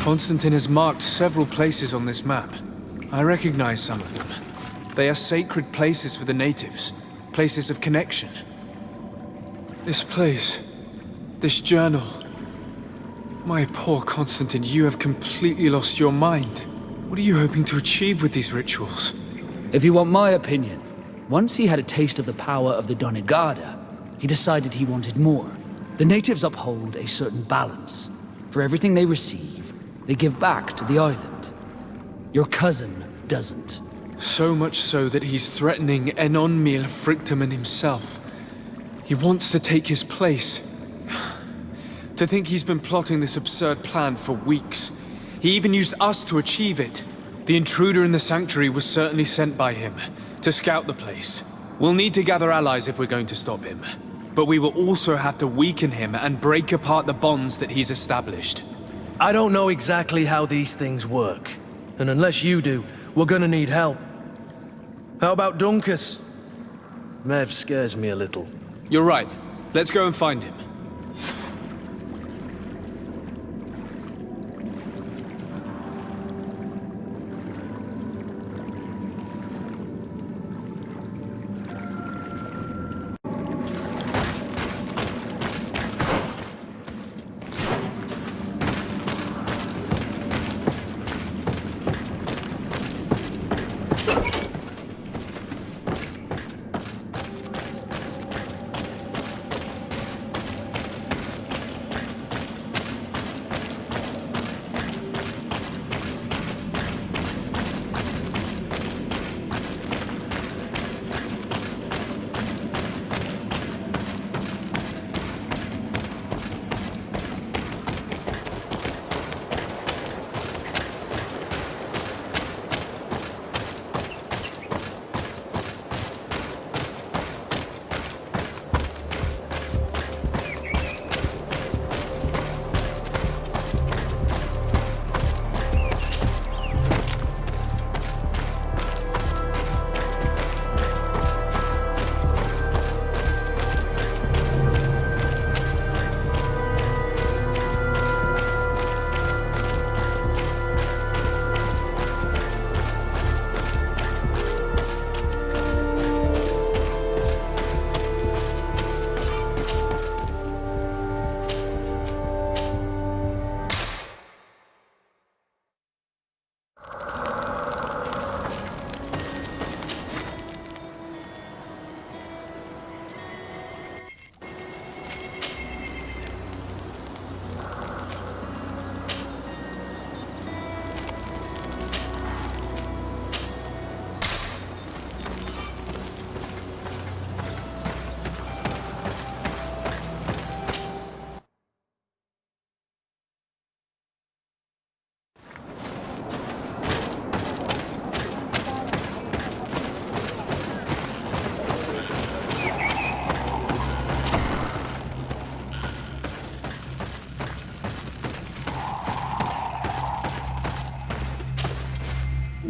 Constantine has marked several places on this map. I recognize some of them. They are sacred places for the natives, places of connection. This place, this journal. My poor Constantine, you have completely lost your mind. What are you hoping to achieve with these rituals? If you want my opinion, once he had a taste of the power of the Donegada, he decided he wanted more. The natives uphold a certain balance. For everything they receive, they give back to the island. Your cousin doesn't. So much so that he's threatening Enonmil Frictamen himself. He wants to take his place. To think he's been plotting this absurd plan for weeks. He even used us to achieve it. The intruder in the sanctuary was certainly sent by him to scout the place. We'll need to gather allies if we're going to stop him. But we will also have to weaken him and break apart the bonds that he's established. I don't know exactly how these things work. And unless you do, we're gonna need help. How about Dunkus? Mev scares me a little. You're right. Let's go and find him.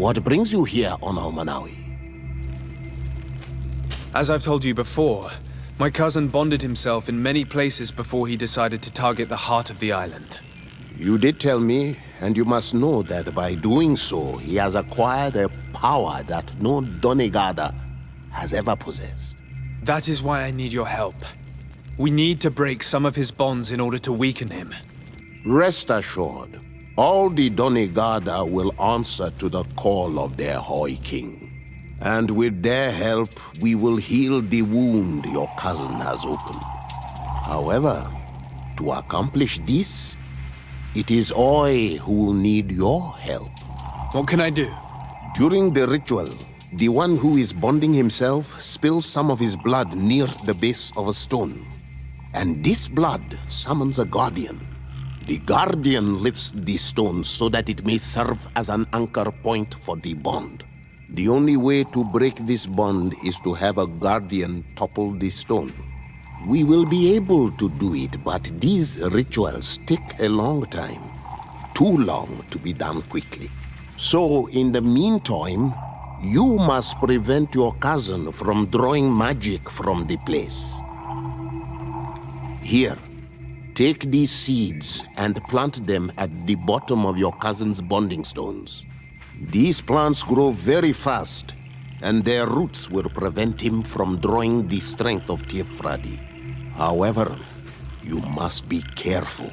What brings you here on Almanawi? As I've told you before, my cousin bonded himself in many places before he decided to target the heart of the island. You did tell me, and you must know that by doing so, he has acquired a power that no Donegada has ever possessed. That is why I need your help. We need to break some of his bonds in order to weaken him. Rest assured, all the Donegada will answer to the call of their Hoi King. And with their help, we will heal the wound your cousin has opened. However, to accomplish this, it is I who will need your help. What can I do? During the ritual, the one who is bonding himself spills some of his blood near the base of a stone. And this blood summons a guardian. The guardian lifts the stone so that it may serve as an anchor point for the bond. The only way to break this bond is to have a guardian topple the stone. We will be able to do it, but these rituals take a long time. Too long to be done quickly. So, in the meantime, you must prevent your cousin from drawing magic from the place. Here, Take these seeds and plant them at the bottom of your cousin's bonding stones. These plants grow very fast, and their roots will prevent him from drawing the strength of Tiefradi. However, you must be careful,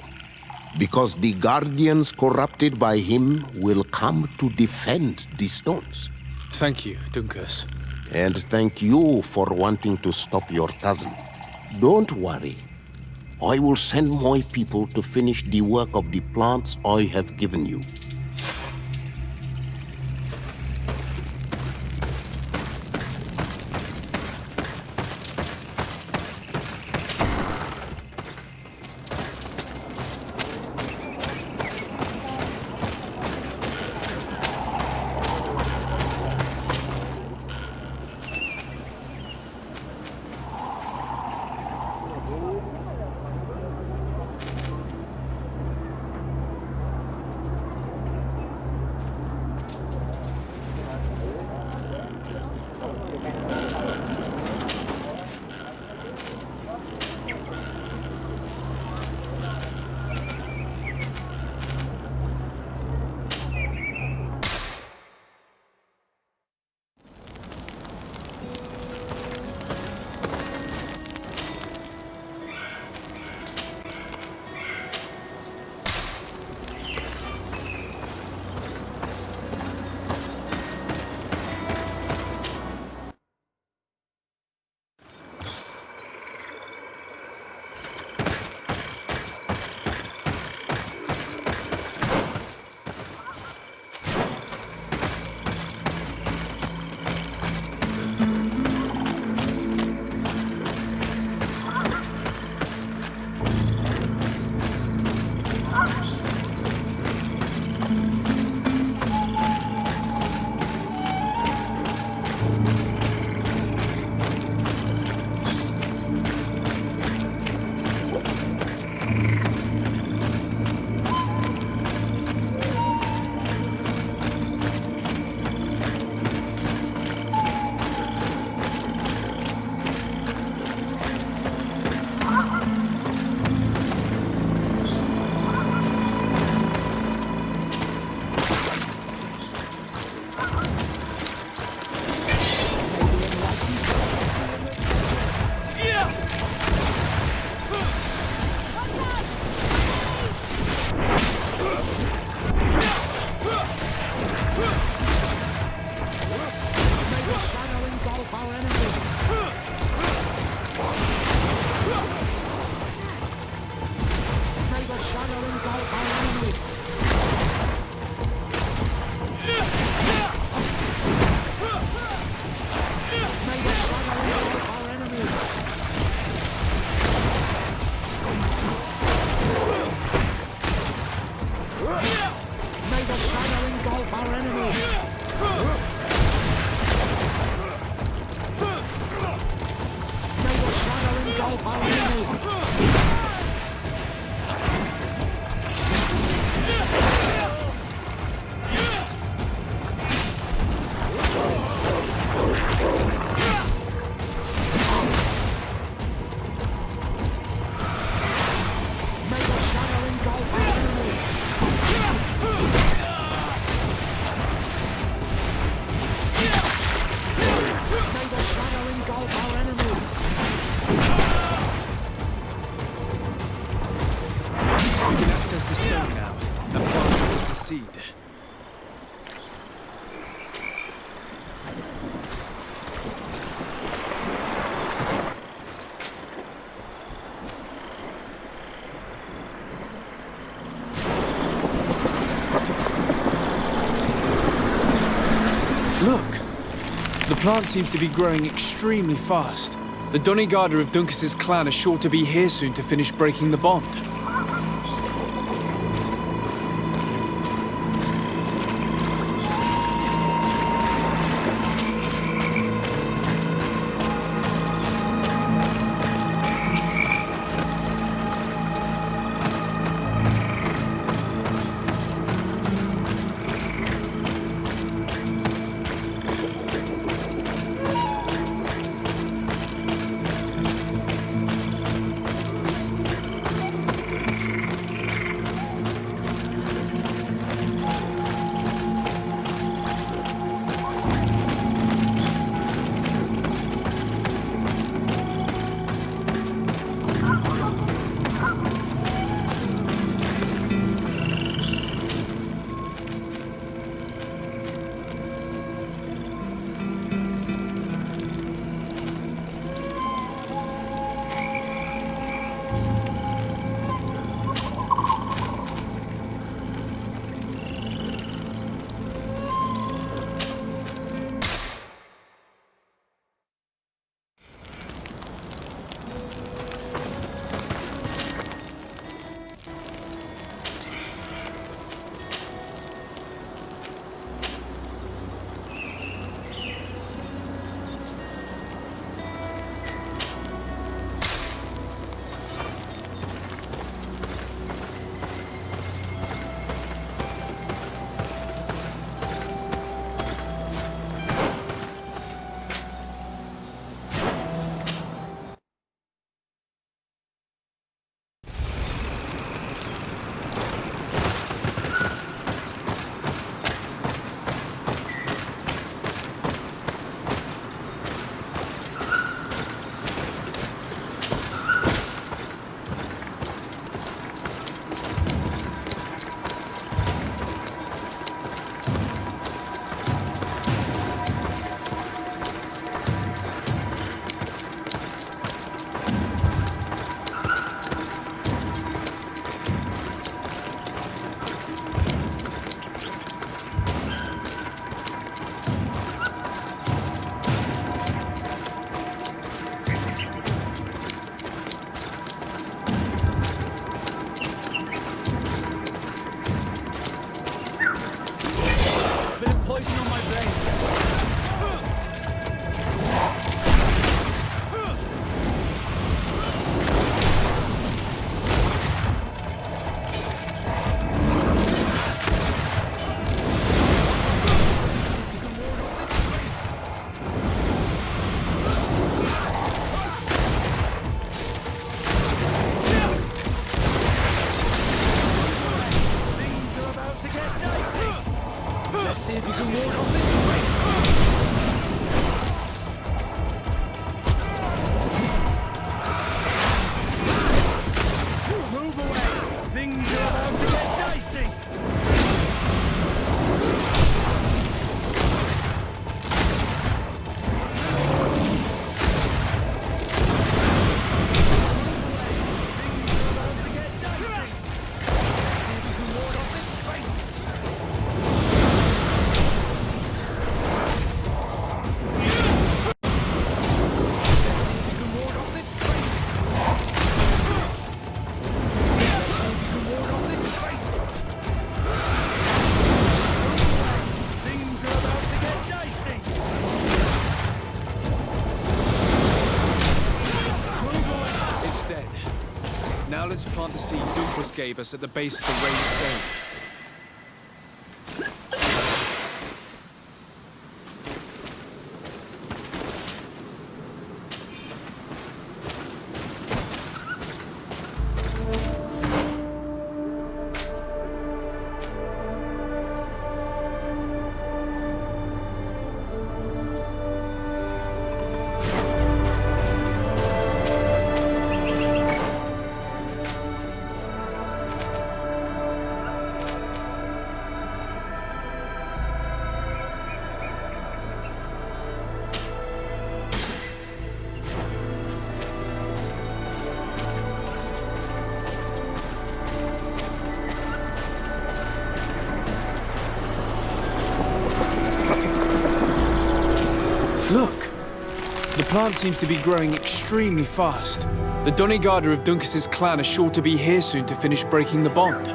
because the guardians corrupted by him will come to defend the stones. Thank you, Dunkus. And thank you for wanting to stop your cousin. Don't worry. I will send my people to finish the work of the plants I have given you. The plant seems to be growing extremely fast. The Donegada of Dunkus's clan are sure to be here soon to finish breaking the bond. get dicey. Let's see if you can ward off this fight. Move away. Things are about to get dicey. Now let's plant the seed Dunkus gave us at the base of the raised stone. Look! The plant seems to be growing extremely fast. The Doneigada of Dunkus's clan are sure to be here soon to finish breaking the bond.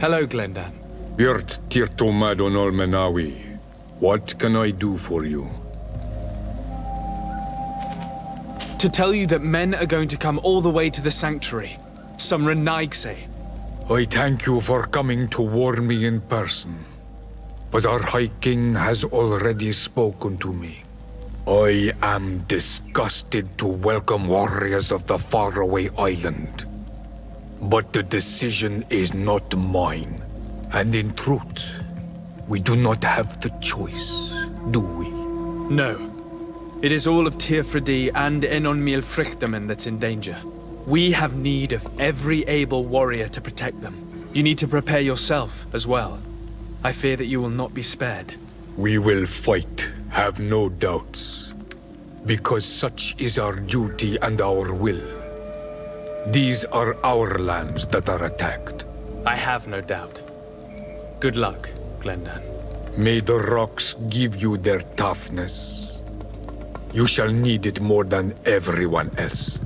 Hello, Glendan. Birt Tirtomad Olmenawi. What can I do for you? To tell you that men are going to come all the way to the sanctuary. Some Renaigse. I thank you for coming to warn me in person. But our High King has already spoken to me. I am disgusted to welcome warriors of the faraway island. But the decision is not mine. And in truth, we do not have the choice, do we? No. It is all of Tirfredi and Enon Milfrichtemen that's in danger. We have need of every able warrior to protect them. You need to prepare yourself as well. I fear that you will not be spared. We will fight, have no doubts. Because such is our duty and our will. These are our lands that are attacked. I have no doubt. Good luck, Glendan. May the rocks give you their toughness. You shall need it more than everyone else.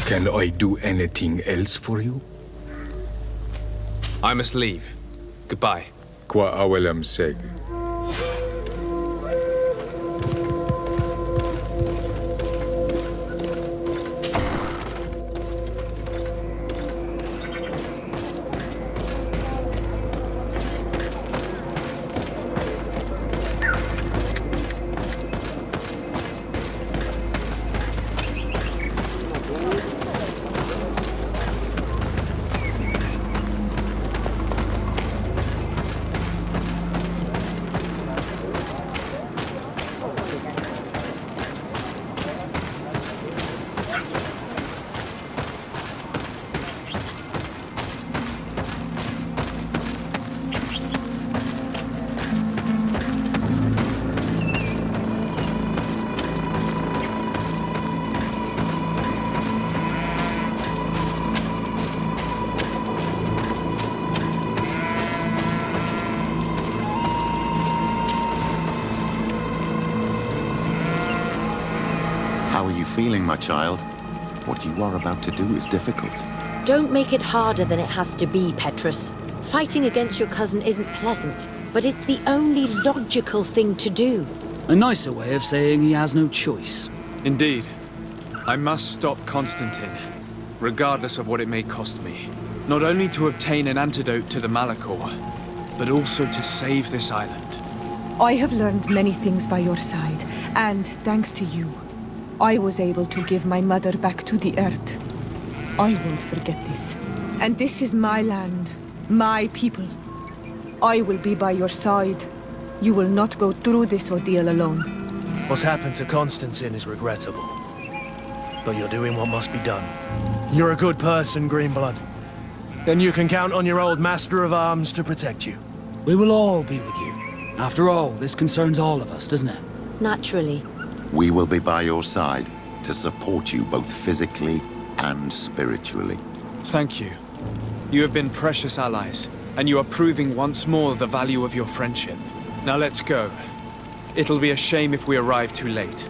Can I do anything else for you? I must leave. Goodbye. Qua awelam seg. How are you feeling, my child? What you are about to do is difficult. Don't make it harder than it has to be, Petrus. Fighting against your cousin isn't pleasant, but it's the only logical thing to do. A nicer way of saying he has no choice. Indeed. I must stop Constantine, regardless of what it may cost me. Not only to obtain an antidote to the Malachor, but also to save this island. I have learned many things by your side, and thanks to you, I was able to give my mother back to the earth. I won't forget this. And this is my land, my people. I will be by your side. You will not go through this ordeal alone. What's happened to Constantine is regrettable. But you're doing what must be done. You're a good person, Greenblood. Then you can count on your old master of arms to protect you. We will all be with you. After all, this concerns all of us, doesn't it? Naturally. We will be by your side to support you both physically and spiritually. Thank you. You have been precious allies, and you are proving once more the value of your friendship. Now let's go. It'll be a shame if we arrive too late.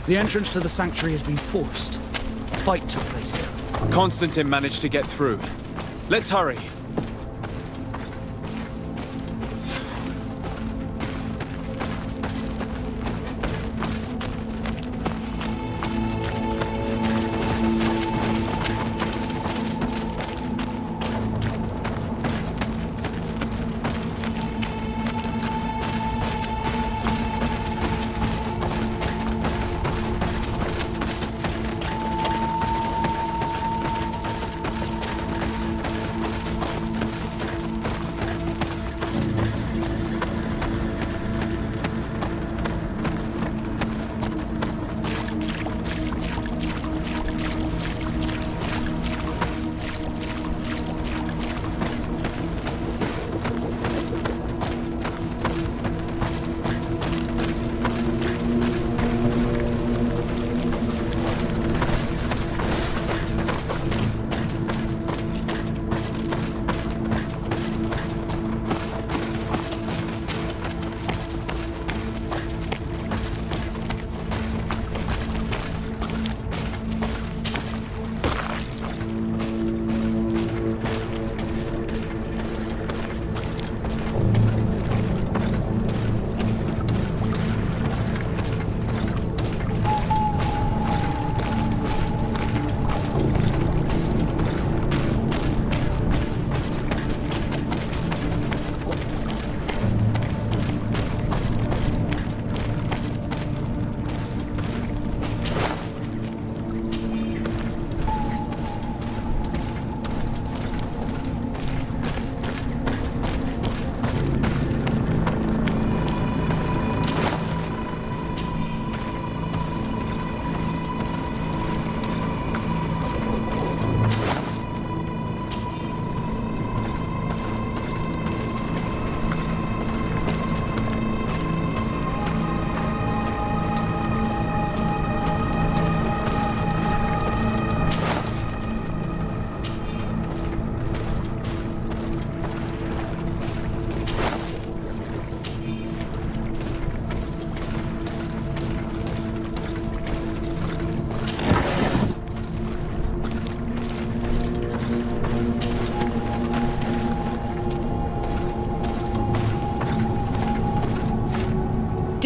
The entrance to the sanctuary has been forced. A fight took place here. Constantine managed to get through. Let's hurry.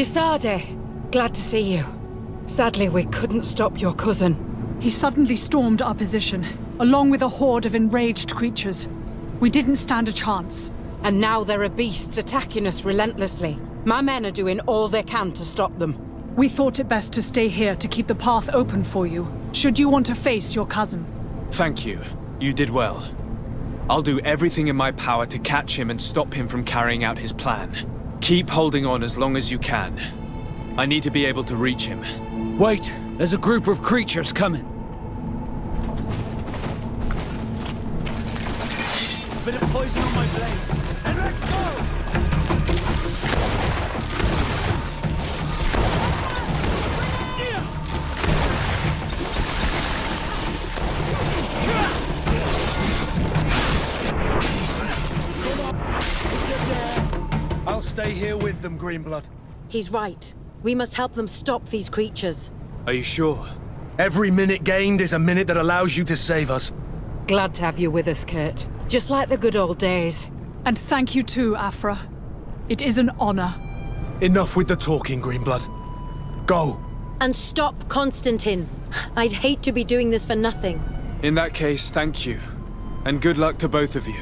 Desarde, glad to see you. Sadly, we couldn't stop your cousin. He suddenly stormed our position, along with a horde of enraged creatures. We didn't stand a chance. And now there are beasts attacking us relentlessly. My men are doing all they can to stop them. We thought it best to stay here to keep the path open for you, should you want to face your cousin. Thank you. You did well. I'll do everything in my power to catch him and stop him from carrying out his plan. Keep holding on as long as you can. I need to be able to reach him. Wait, there's a group of creatures coming. Bit of poison on my blade. And let's go! I'll stay here with them, Greenblood. He's right. We must help them stop these creatures. Are you sure? Every minute gained is a minute that allows you to save us. Glad to have you with us, Kurt. Just like the good old days. And thank you too, Afra. It is an honor. Enough with the talking, Greenblood. Go. And stop Constantine. I'd hate to be doing this for nothing. In that case, thank you. And good luck to both of you.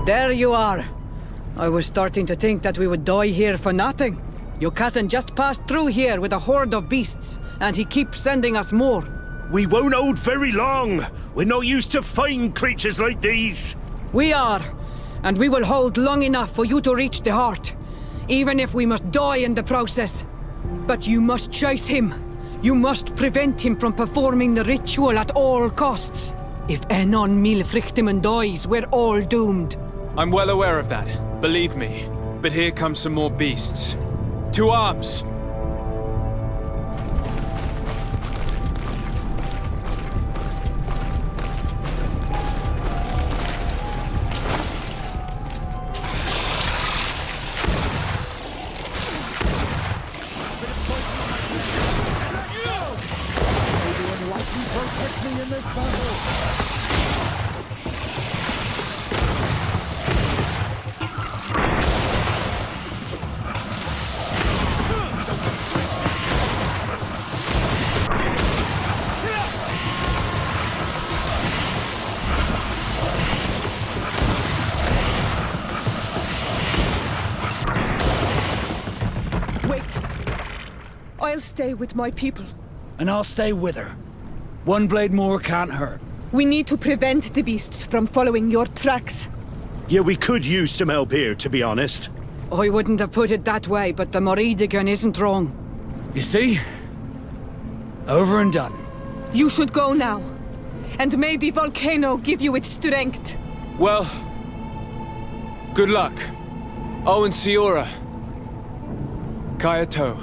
There you are. I was starting to think that we would die here for nothing. Your cousin just passed through here with a horde of beasts, and he keeps sending us more. We won't hold very long. We're not used to fighting creatures like these. We are, and we will hold long enough for you to reach the heart, even if we must die in the process. But you must chase him. You must prevent him from performing the ritual at all costs. If Enon Milfrichteman dies, we're all doomed. I'm well aware of that. Believe me. But here come some more beasts. To arms! Protect me in this battle! Wait. I'll stay with my people. And I'll stay with her. One blade more can't hurt. We need to prevent the beasts from following your tracks. Yeah, we could use some help here, to be honest. I wouldn't have put it that way, but the Morridigan isn't wrong. You see? Over and done. You should go now. And may the volcano give you its strength. Well, good luck. Owen Siora. Kayato.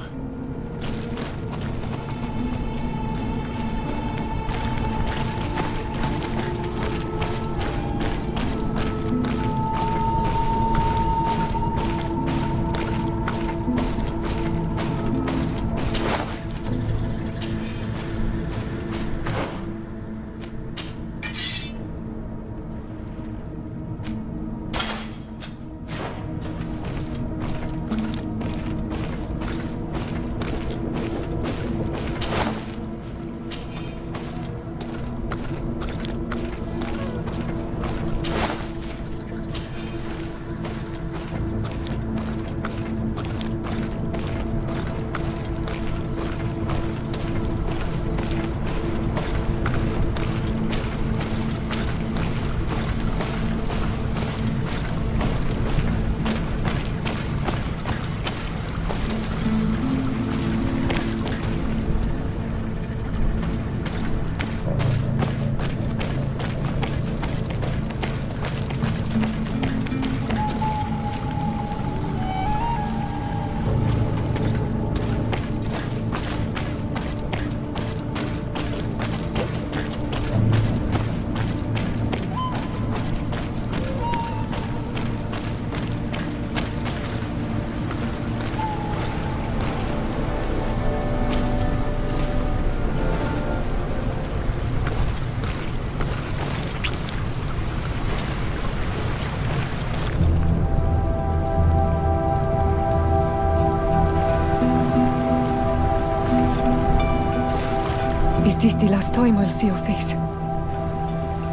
Is this the last time I'll see your face?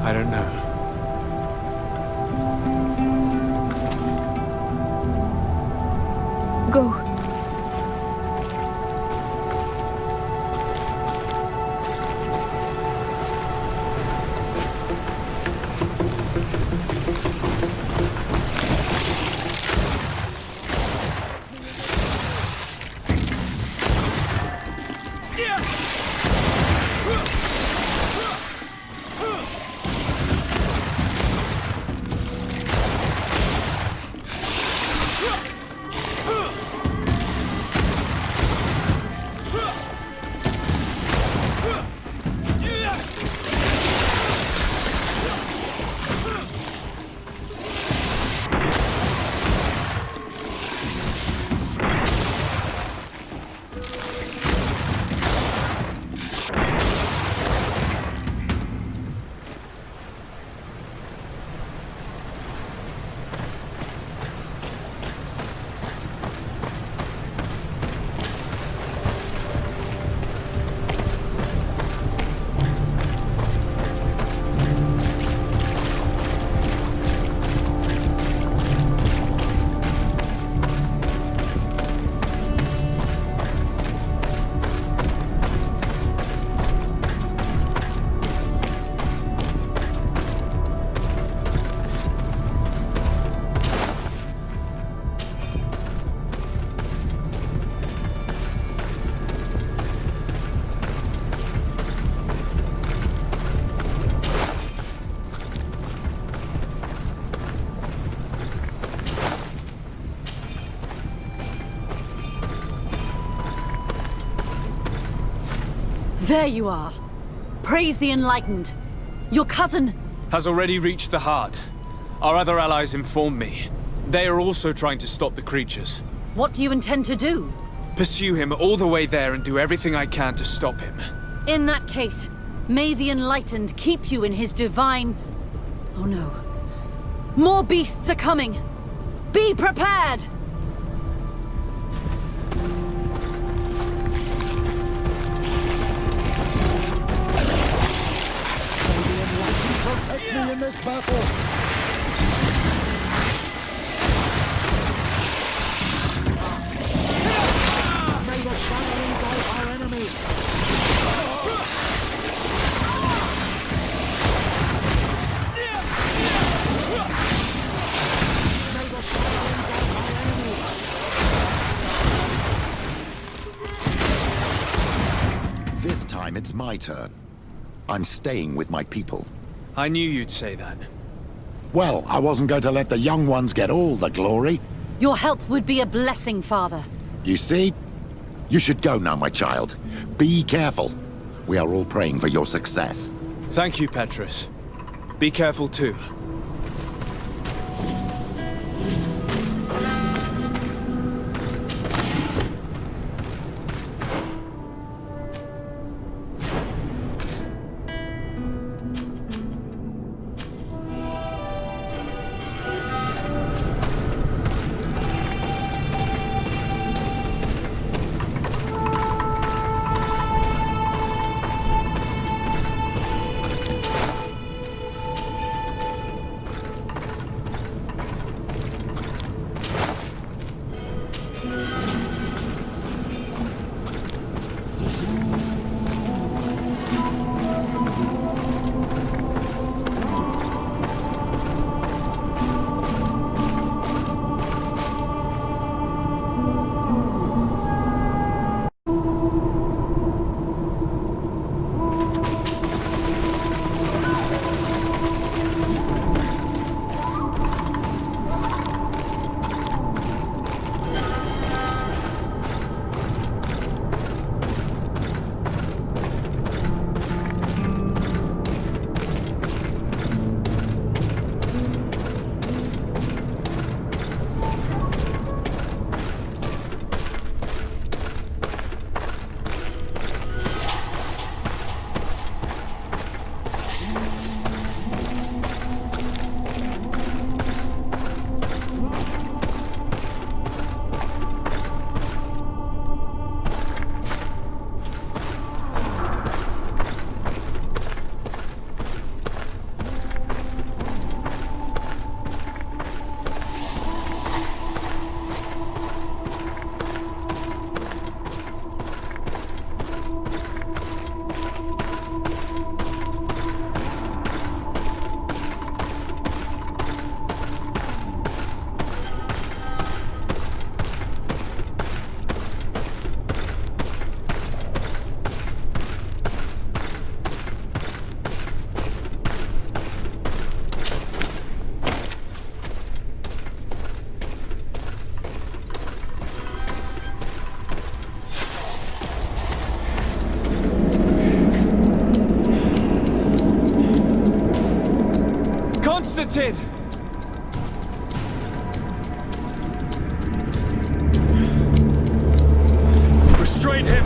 I don't know. Go. There you are. Praise the Enlightened. Your cousin... has already reached the heart. Our other allies informed me. They are also trying to stop the creatures. What do you intend to do? Pursue him all the way there and do everything I can to stop him. In that case, may the Enlightened keep you in his divine... Oh no. More beasts are coming! Be prepared! Protect me in this battle! May the shadow engulf our enemies! May the shadow engulf our enemies! This time it's my turn. I'm staying with my people. I knew you'd say that. Well, I wasn't going to let the young ones get all the glory. Your help would be a blessing, Father. You see? You should go now, my child. Be careful. We are all praying for your success. Thank you, Petrus. Be careful too. Constantine! Restrain him!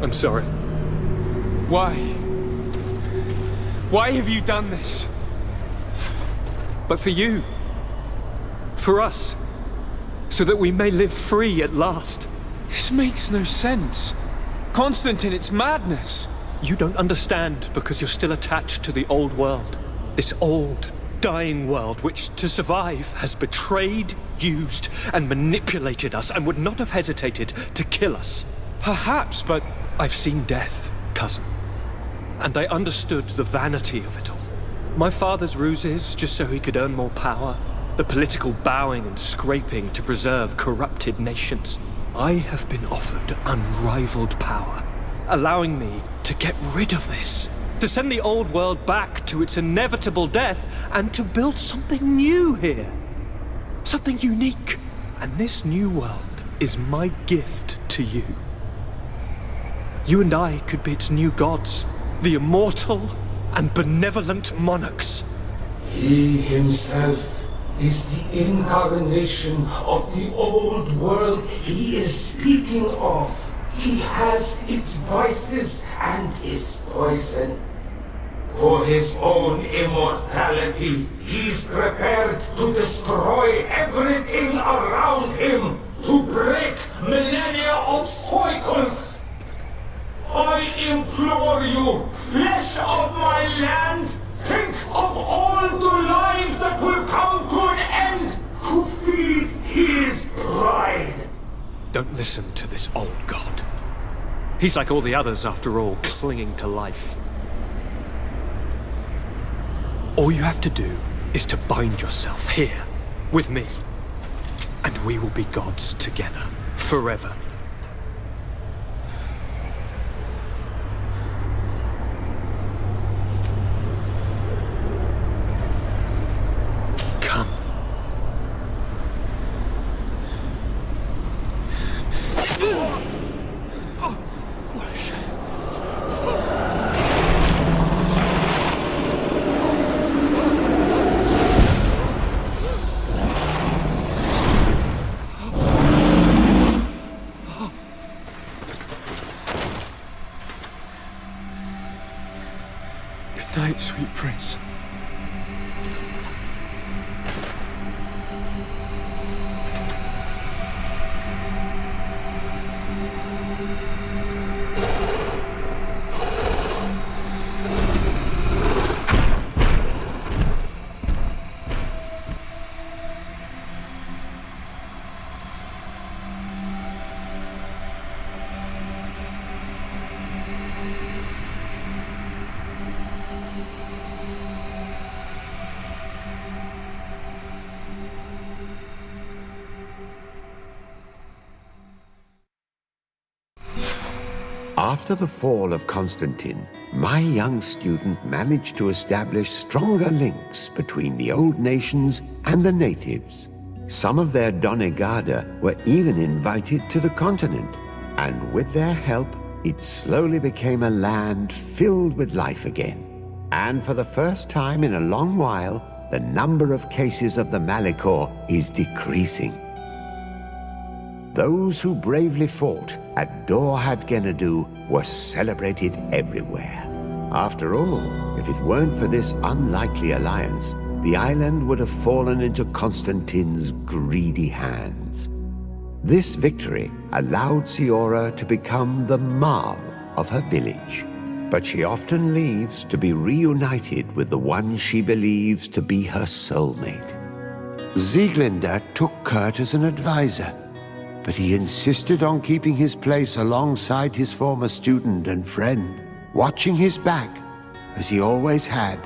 I'm sorry. Why? Why have you done this? But for you. For us. So that we may live free at last. This makes no sense. Constantine, it's madness. You don't understand because you're still attached to the old world. This old, dying world which, to survive, has betrayed, used, and manipulated us and would not have hesitated to kill us. Perhaps, but I've seen death, cousin. And I understood the vanity of it all. My father's ruses just so he could earn more power. The political bowing and scraping to preserve corrupted nations. I have been offered unrivaled power, allowing me to get rid of this, to send the old world back to its inevitable death, and to build something new here. Something unique. And this new world is my gift to you. You and I could be its new gods, the immortal and benevolent monarchs. He himself is the incarnation of the old world he is speaking of. He has its vices and its poison. For his own immortality, he's prepared to destroy everything around him, to break millennia of cycles. I implore you, flesh of my land, think of all the lives that will come to an end to feed his pride. Don't listen to this old god. He's like all the others, after all, clinging to life. All you have to do is to bind yourself here, with me. And we will be gods together, forever. Come. Oh, what a shame. Good night, sweet prince. After the fall of Constantine, my young student managed to establish stronger links between the old nations and the natives. Some of their Donegada were even invited to the continent, and with their help, it slowly became a land filled with life again. And for the first time in a long while, the number of cases of the Malichor is decreasing. Those who bravely fought at Dorhad Genadu were celebrated everywhere. After all, if it weren't for this unlikely alliance, the island would have fallen into Constantine's greedy hands. This victory allowed Siora to become the Marl of her village, but she often leaves to be reunited with the one she believes to be her soulmate. Sieglinde took Kurt as an advisor, but he insisted on keeping his place alongside his former student and friend, watching his back, as he always had.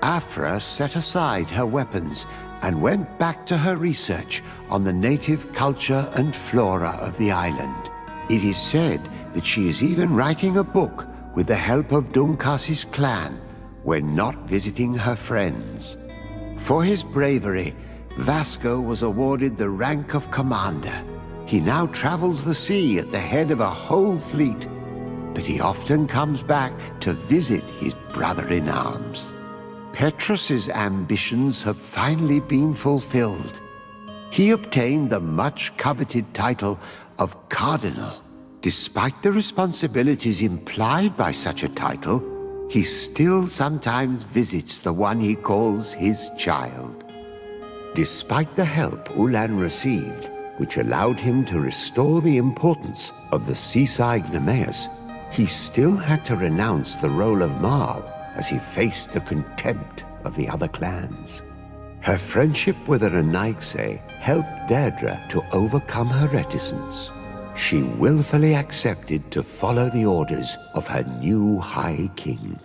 Afra set aside her weapons and went back to her research on the native culture and flora of the island. It is said that she is even writing a book with the help of Dunkasi's clan when not visiting her friends. For his bravery, Vasco was awarded the rank of commander. He now travels the sea at the head of a whole fleet, but he often comes back to visit his brother-in-arms. Petrus's ambitions have finally been fulfilled. He obtained the much-coveted title of Cardinal, Despite the responsibilities implied by such a title, he still sometimes visits the one he calls his child. Despite the help Ulan received, which allowed him to restore the importance of the seaside Nemeus, he still had to renounce the role of Marl as he faced the contempt of the other clans. Her friendship with Aranaigse helped Deirdre to overcome her reticence. She willfully accepted to follow the orders of her new High King.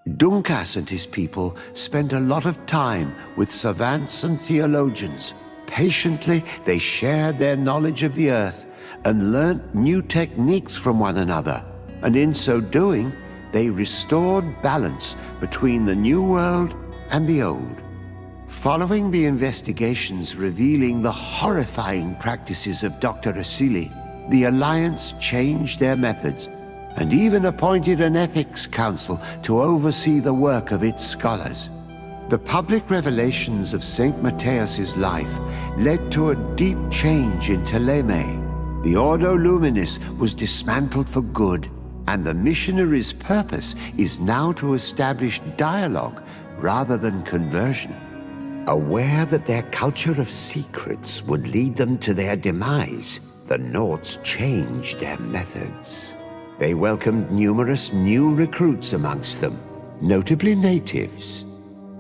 Dunkas and his people spent a lot of time with savants and theologians. Patiently, they shared their knowledge of the earth and learnt new techniques from one another, and in so doing, they restored balance between the new world and the old. Following the investigations revealing the horrifying practices of Dr. Asili, the Alliance changed their methods and even appointed an ethics council to oversee the work of its scholars. The public revelations of St. Matthias's life led to a deep change in Teleme. The Ordo Luminis was dismantled for good, and the missionaries' purpose is now to establish dialogue rather than conversion. Aware that their culture of secrets would lead them to their demise, the Nords changed their methods. They welcomed numerous new recruits amongst them, notably natives.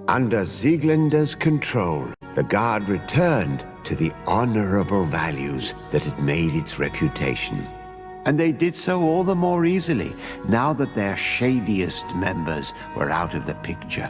Under Sieglinder's control, the Guard returned to the honorable values that had made its reputation. And they did so all the more easily now that their shadiest members were out of the picture.